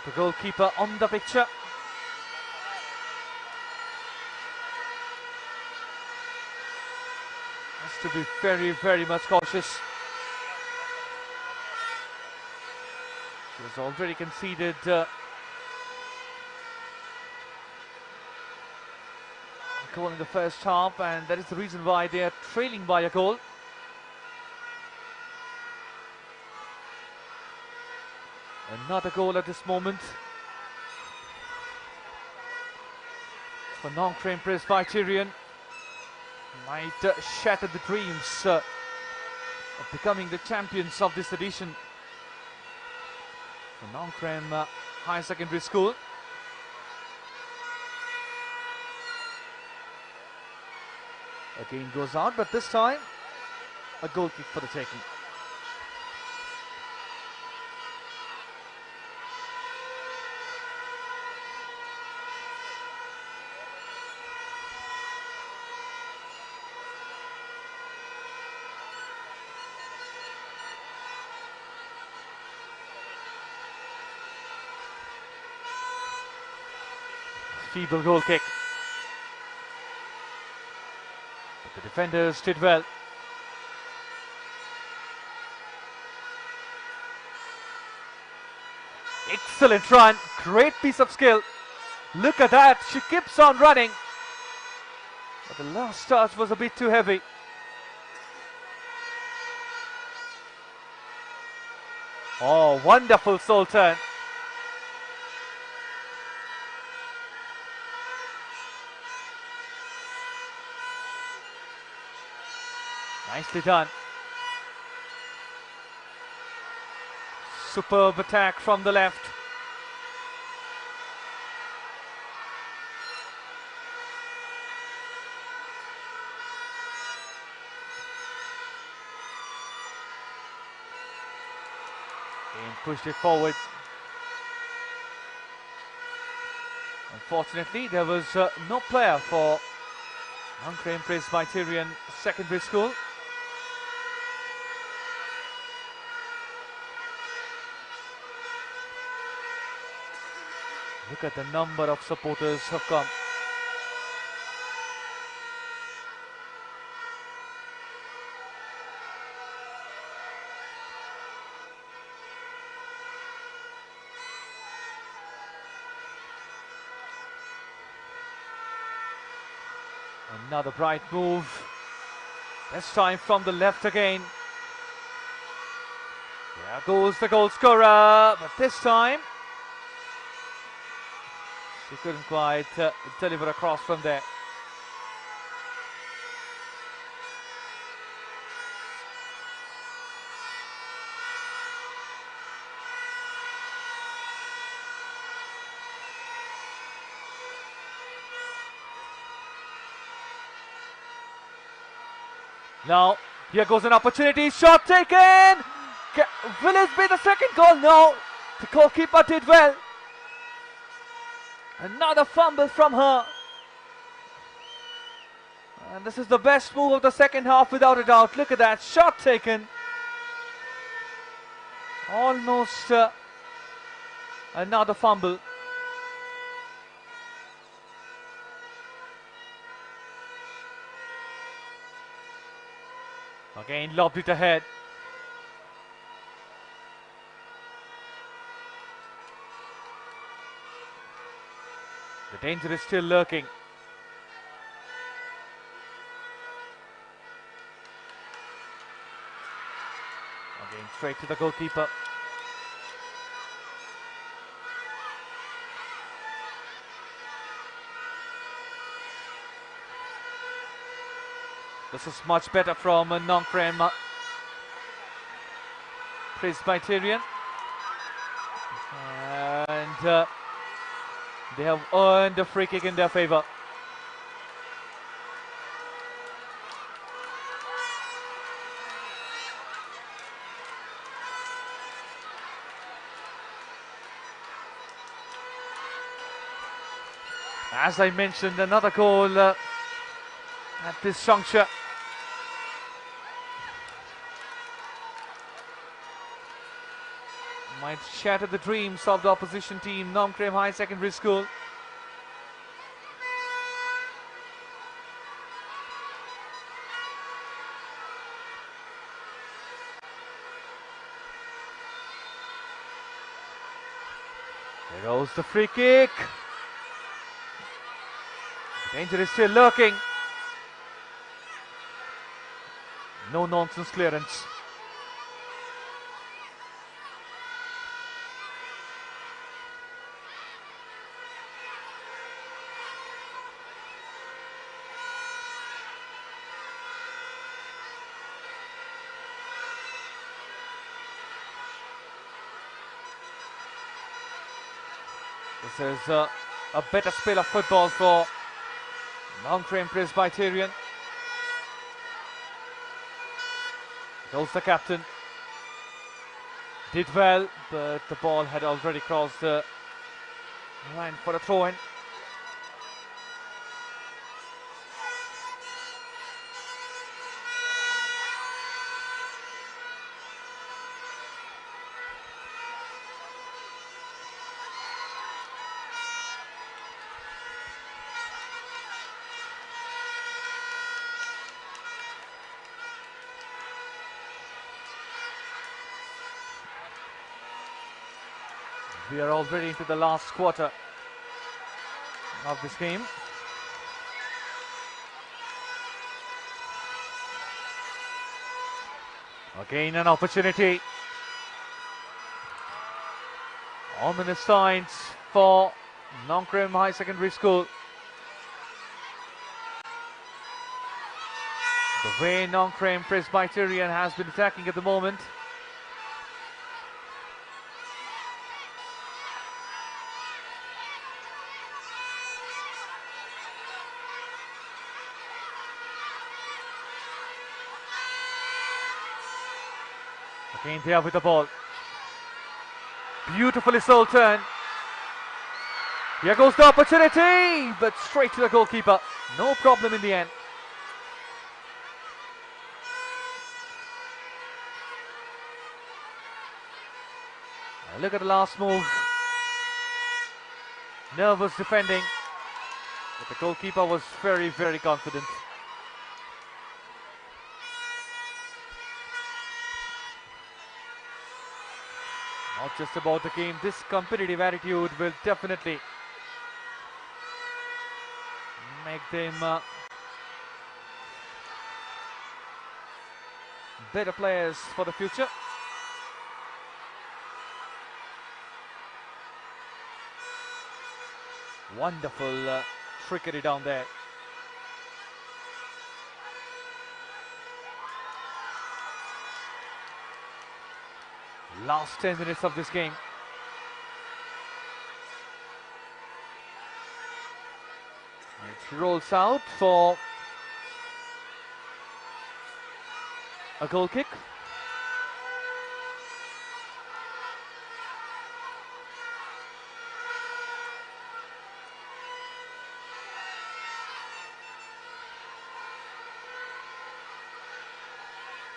The goalkeeper on the picture. Has to be very, very much cautious. She has already conceded a goal in the first half, and that is the reason why they are trailing by a goal. Another goal at this moment for Nongkrem Presbyterian. Might shatter the dreams of becoming the champions of this edition. For Nongkrem High Secondary School. Again goes out, but this time a goal kick for the taking. Feeble goal kick. But the defenders did well. Excellent run. Great piece of skill. Look at that. She keeps on running. But the last touch was a bit too heavy. Oh, wonderful soul turn. Nicely done. Superb attack from the left. And pushed it forward. Unfortunately, there was no player for Nongkrem Presbyterian Secondary School. Look at the number of supporters have come. Another bright move. This time from the left again. There goes the goal scorer, but this time she couldn't quite deliver across from there. Now, here goes an opportunity. Shot taken! Will it be the second goal? No. The goalkeeper did well. Another fumble from her. And this is the best move of the second half without a doubt. Look at that. Shot taken. Almost another fumble. Again, lobbed it ahead. The danger is still lurking. Again, straight to the goalkeeper. This is much better from Nongkrem Presbyterian. And they have earned a free kick in their favor. As I mentioned, another goal at this juncture. Might shatter the dreams of the opposition team, Nongkrem High Secondary School. There goes the free kick. The danger is still lurking. No nonsense clearance. This is a better spell of football for Nongkrem Presbyterian. Goes the captain. Did well, but the ball had already crossed the line for a throw-in. We are already into the last quarter of this game. Again an opportunity. Ominous signs for Nongkrem High Secondary School. The way Nongkrem Presbyterian has been attacking at the moment. Again there with the ball. Beautifully sold turn. Here goes the opportunity, but straight to the goalkeeper. No problem in the end. Look at the last move. Nervous defending. But the goalkeeper was very, very confident. Not just about the game, this competitive attitude will definitely make them better players for the future. Wonderful trickery down there. Last 10 minutes of this game. It rolls out for a goal kick.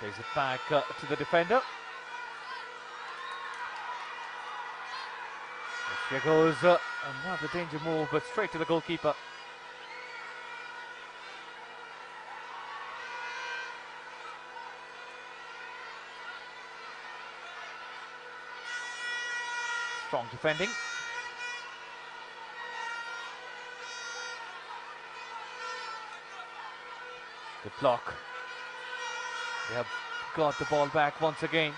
Takes it back to the defender. Here goes another danger move, but straight to the goalkeeper. Strong defending. Good block. They have got the ball back once again.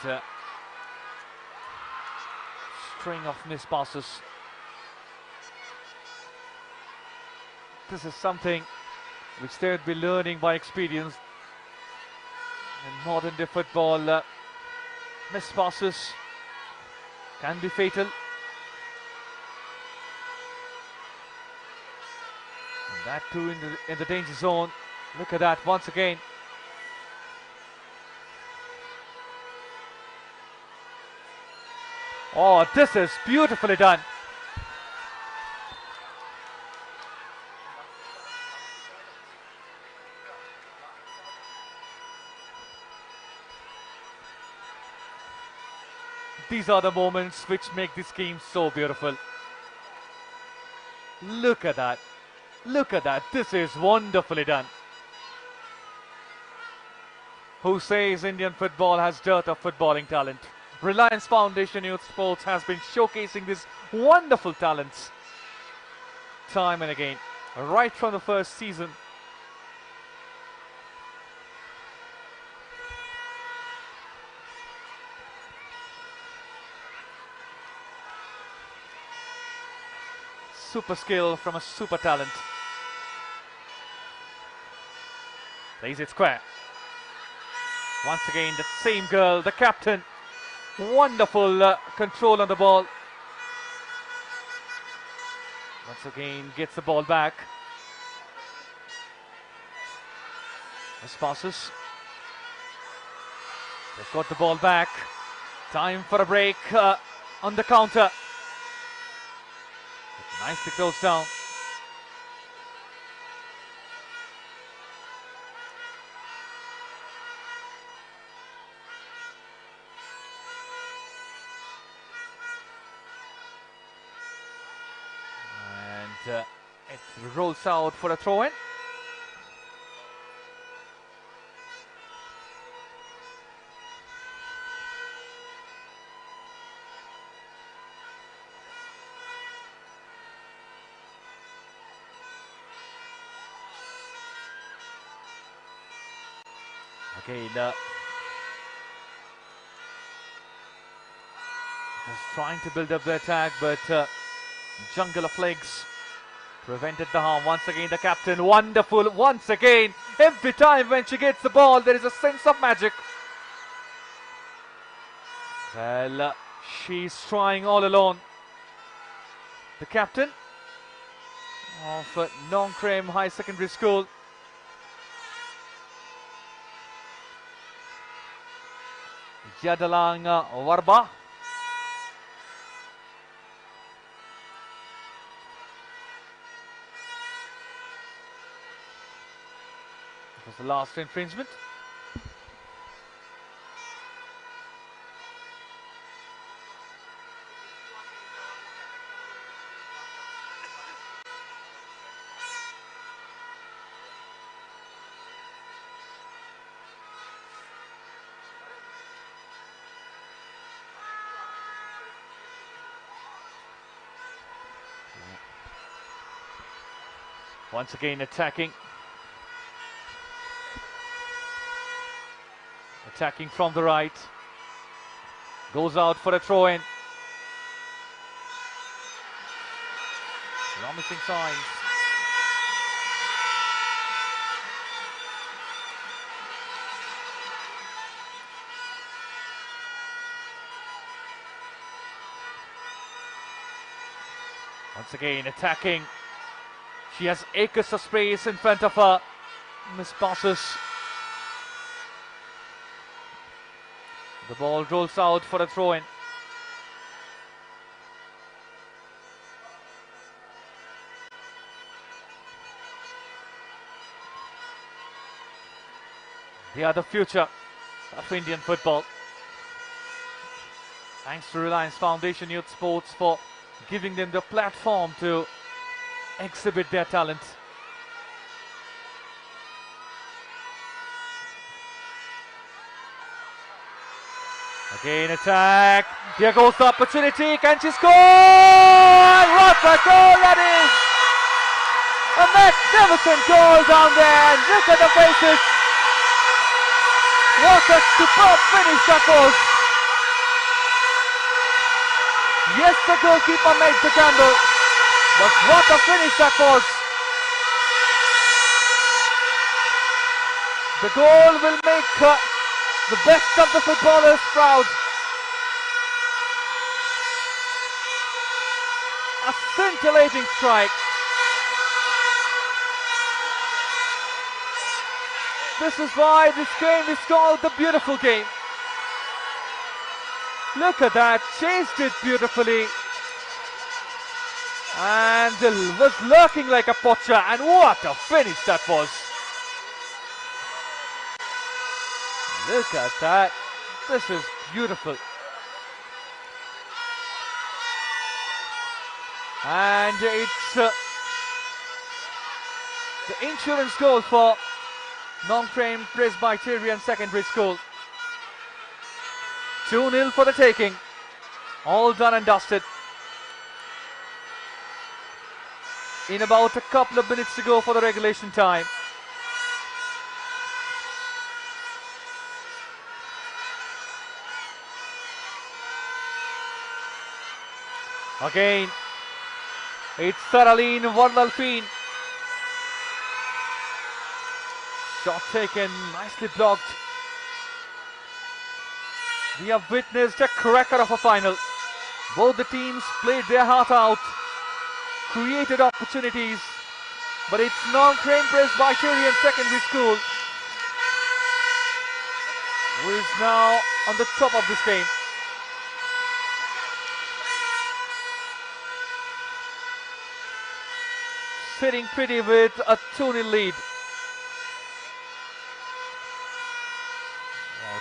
Good string of missed passes. This is something which they would be learning by experience. In modern day football, missed passes can be fatal. And that too in the danger zone. Look at that once again. Oh, this is beautifully done. These are the moments which make this game so beautiful. Look at that. Look at that. This is wonderfully done. Who says Indian football has dearth of footballing talent? Reliance Foundation Youth Sports has been showcasing these wonderful talents time and again, right from the first season. Super skill from a super talent. Plays it square. Once again, the same girl, the captain. Wonderful control on the ball. Once again, gets the ball back. This passes. They've got the ball back. Time for a break on the counter. Nicely closed down. And it rolls out for a throw-in. Again, just trying to build up the attack, but jungle of legs prevented the harm. Once again, the captain, wonderful. Once again, every time when she gets the ball, there is a sense of magic. Well, she's trying all alone. The captain of Nongkrem High Secondary School. Yadalang Warba. It was the last infringement. Once again attacking. Attacking from the right. Goes out for a throw-in. Promising signs. Once again attacking. She has acres of space in front of her. Mispasses. The ball rolls out for a throw-in. They are the future of Indian football. Thanks to Reliance Foundation Youth Sports for giving them the platform to exhibit their talent. Again attack. Here goes the opportunity. Can she score? What a goal that is! A magnificent goal down there. And look at the faces. What a superb finish that was. Yes, the goalkeeper made the gamble. But what a finish that was! The goal will make the best of the footballers proud. A scintillating strike. This is why this game is called the beautiful game. Look at that, chased it beautifully. And was lurking like a poacher, and what a finish that was. Look at that. This is beautiful. And it's the insurance goal for Nongkrem Presbyterian Secondary School. 2-0 for the taking. All done and dusted. In about a couple of minutes to go for the regulation time. Again, it's Saraleen Varlalpeen. Shot taken, nicely blocked. We have witnessed a cracker of a final. Both the teams played their heart out, created opportunities, but it's Nongkrem Presbyterian Secondary School who is now on the top of this game. Sitting pretty with a 2-0 lead.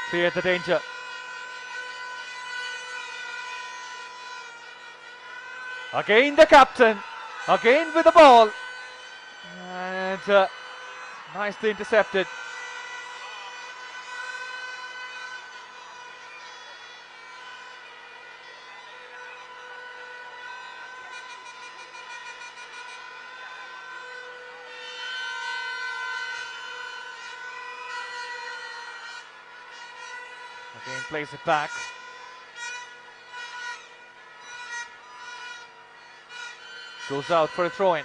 Clear the danger. Again the captain, again with the ball, and nicely intercepted. Again plays it back. Goes out for a throw-in.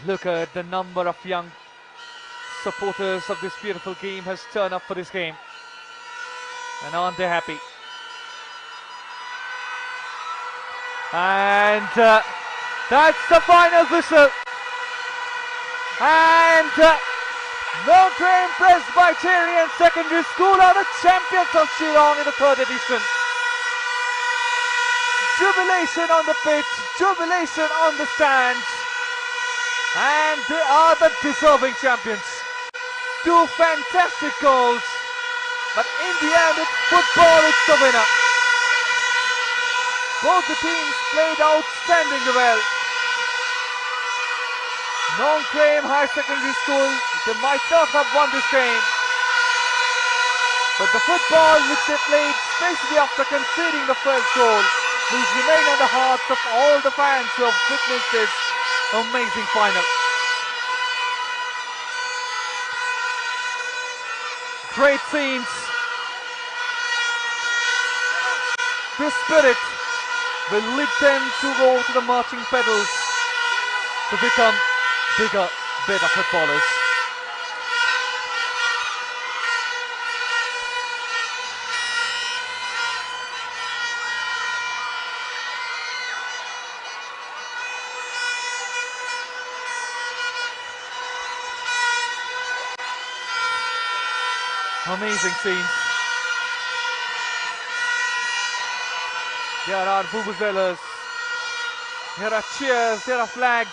Look at the number of young supporters of this beautiful game has turned up for this game. And aren't they happy? And that's the final whistle. And Nongkrem Presbyterian Secondary School are the champions of Shillong in the third edition. Jubilation on the pitch, jubilation on the stands. And they are the deserving champions. Two fantastic goals. But in the end, it's football, it's the winner. Both the teams played outstandingly well. Nongkrem High Secondary School, they might not have won this game. But the football which they played, especially after conceding the first goal, will remain on the hearts of all the fans who have witnessed this amazing final. Great scenes. This spirit will lead them to go to the marching pedals to become bigger, better footballers. Amazing scenes. There are vuvuzelas, there are cheers, there are flags,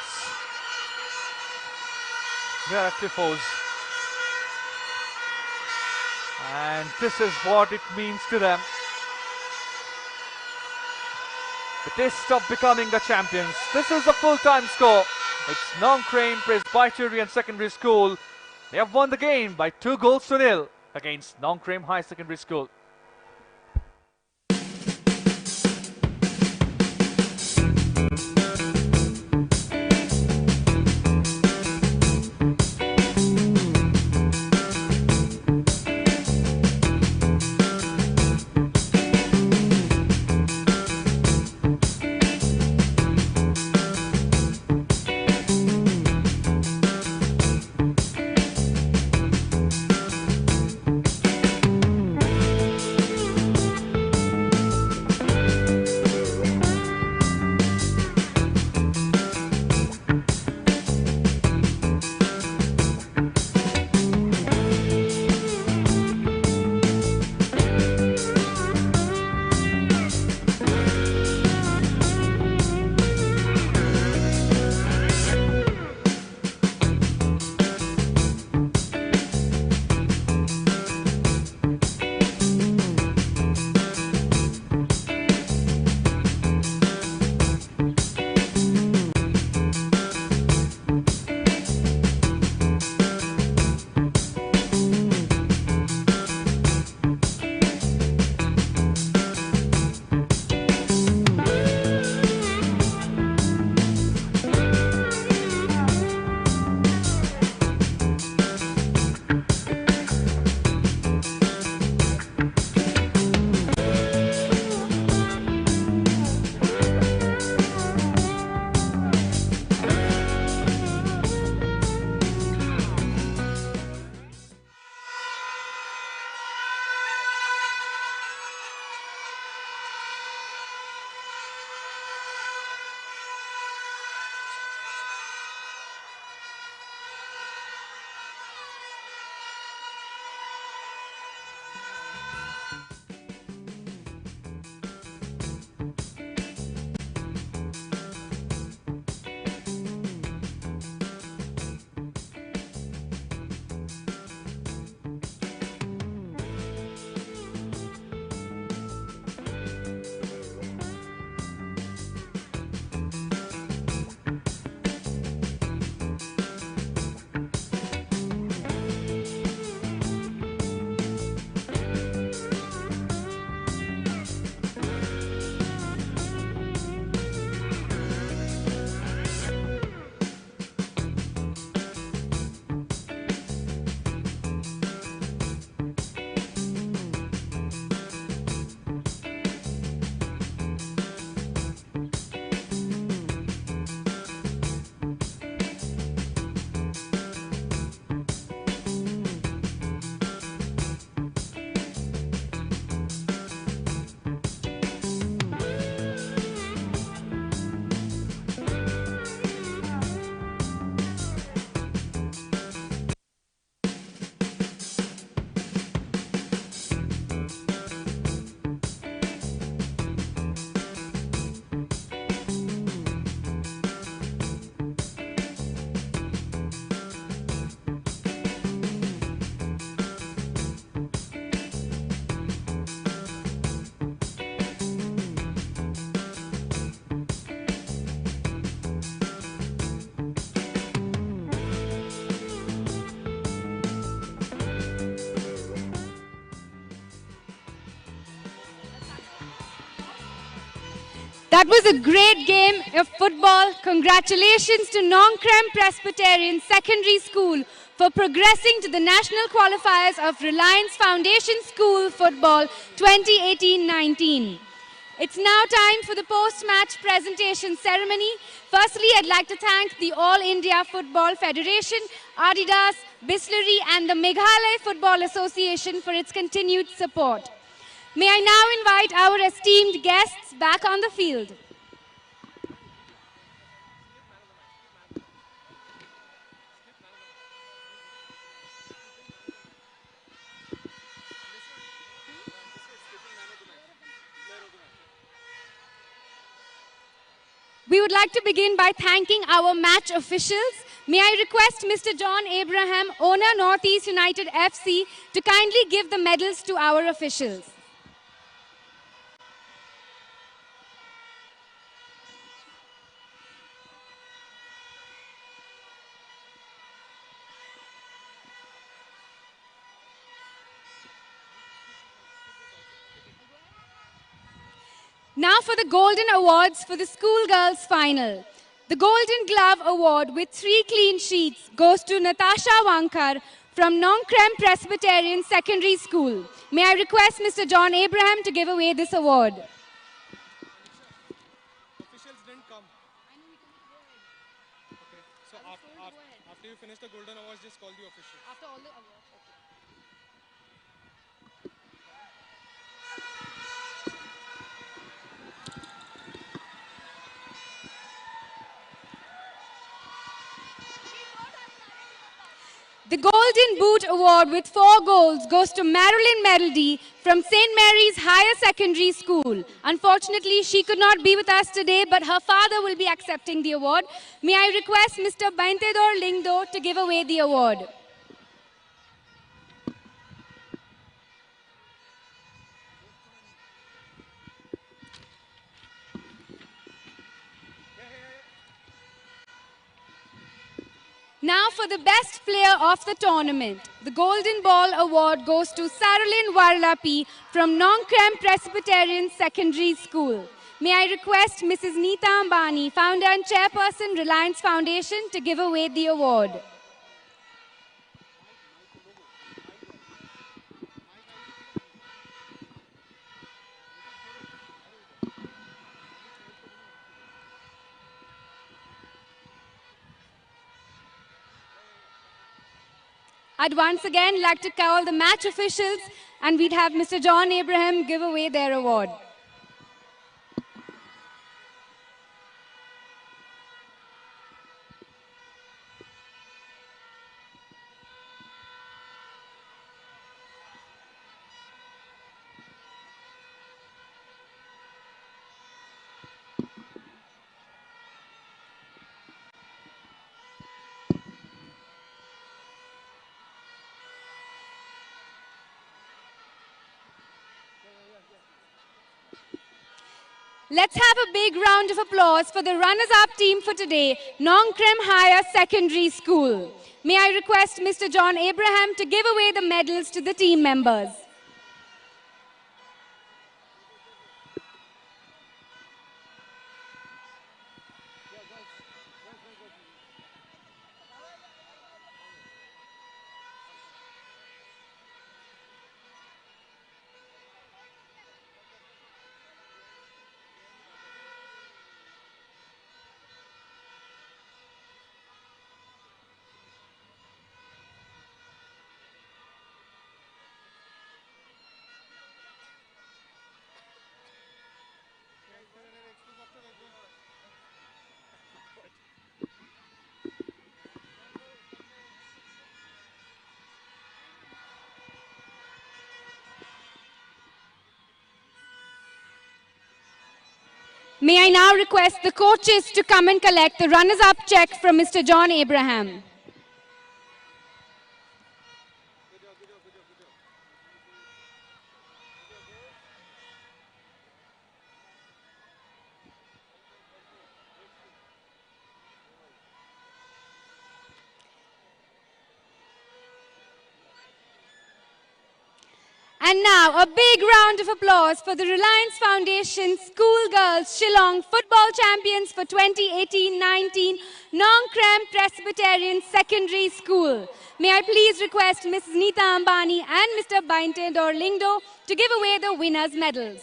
there are tifos. And this is what it means to them. The taste of becoming the champions. This is the full-time score. It's Nongkrem Presbyterian Secondary School. They have won the game by 2-0 against Nongkrem High Secondary School. That was a great game of football. Congratulations to Nongkrem Presbyterian Secondary School for progressing to the national qualifiers of Reliance Foundation School Football 2018-19. It's now time for the post-match presentation ceremony. Firstly, I'd like to thank the All India Football Federation, Adidas, Bisleri and the Meghalaya Football Association for its continued support. May I now invite our esteemed guests back on the field. We would like to begin by thanking our match officials. May I request Mr. John Abraham, owner Northeast United FC, to kindly give the medals to our officials. Now for the Golden Awards for the Schoolgirls Final. The Golden Glove Award with 3 clean sheets goes to Natasha Wankar from Nongkrem Presbyterian Secondary School. May I request Mr. John Abraham to give away this award. Officials didn't come. Okay, so after you finish the Golden Awards, just call the official. After all the awards. The Golden Boot Award with 4 goals goes to Marilyn Melody from St. Mary's Higher Secondary School. Unfortunately, she could not be with us today, but her father will be accepting the award. May I request Mr. Baintedor Lingdo to give away the award. Now for the best player of the tournament. The Golden Ball Award goes to Saralin Warlapi from Nongkrem Presbyterian Secondary School. May I request Mrs. Neeta Ambani, founder and chairperson, Reliance Foundation, to give away the award. I'd once again like to call the match officials, and we'd have Mr. John Abraham give away their award. Let's have a big round of applause for the runners-up team for today, Nongkrem Higher Secondary School. May I request Mr. John Abraham to give away the medals to the team members. May I now request the coaches to come and collect the runners-up check from Mr. John Abraham. And now, a big round of applause for the Reliance Foundation Schoolgirls Shillong football champions for 2018-19, Nongkrem Presbyterian Secondary School. May I please request Mrs. Neeta Ambani and Mr. Bainte Dorlingdo to give away the winners' medals.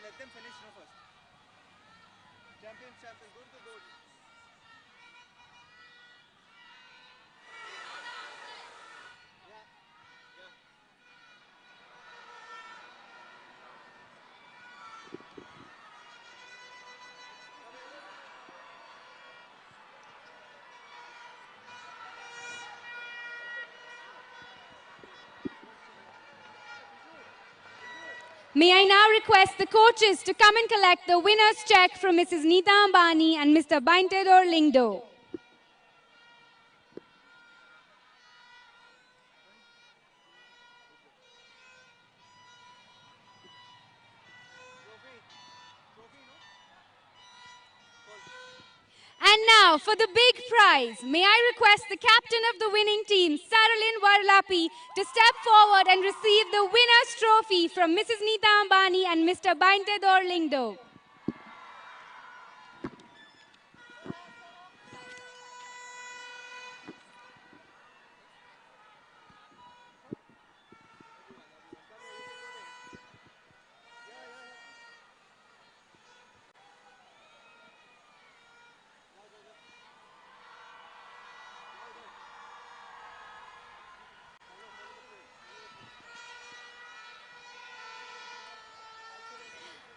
Let them finish first. Champions, go to the board. May I now request the coaches to come and collect the winner's check from Mrs. Neeta Ambani and Mr. Bainte Dorlingdo. And now, for the big prize, may I request the captain of the winning team, Saralin Varlapi, to step forward and receive the winner's trophy from Mrs. Neeta Ambani and Mr. Bainte Dorlingdo.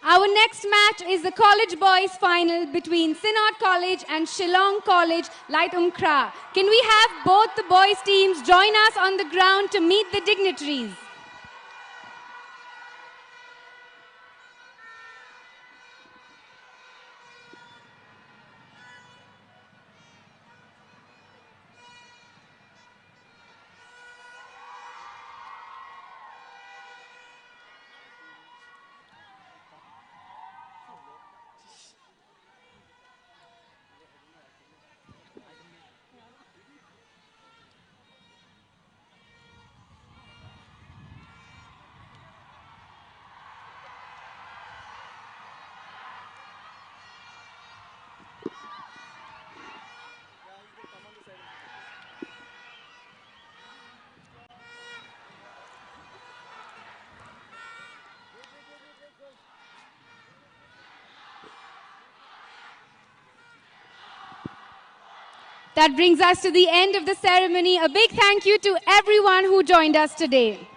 Our next match is the college boys final between Synod College and Shillong College, Nongkrem. Can we have both the boys teams join us on the ground to meet the dignitaries? That brings us to the end of the ceremony. A big thank you to everyone who joined us today.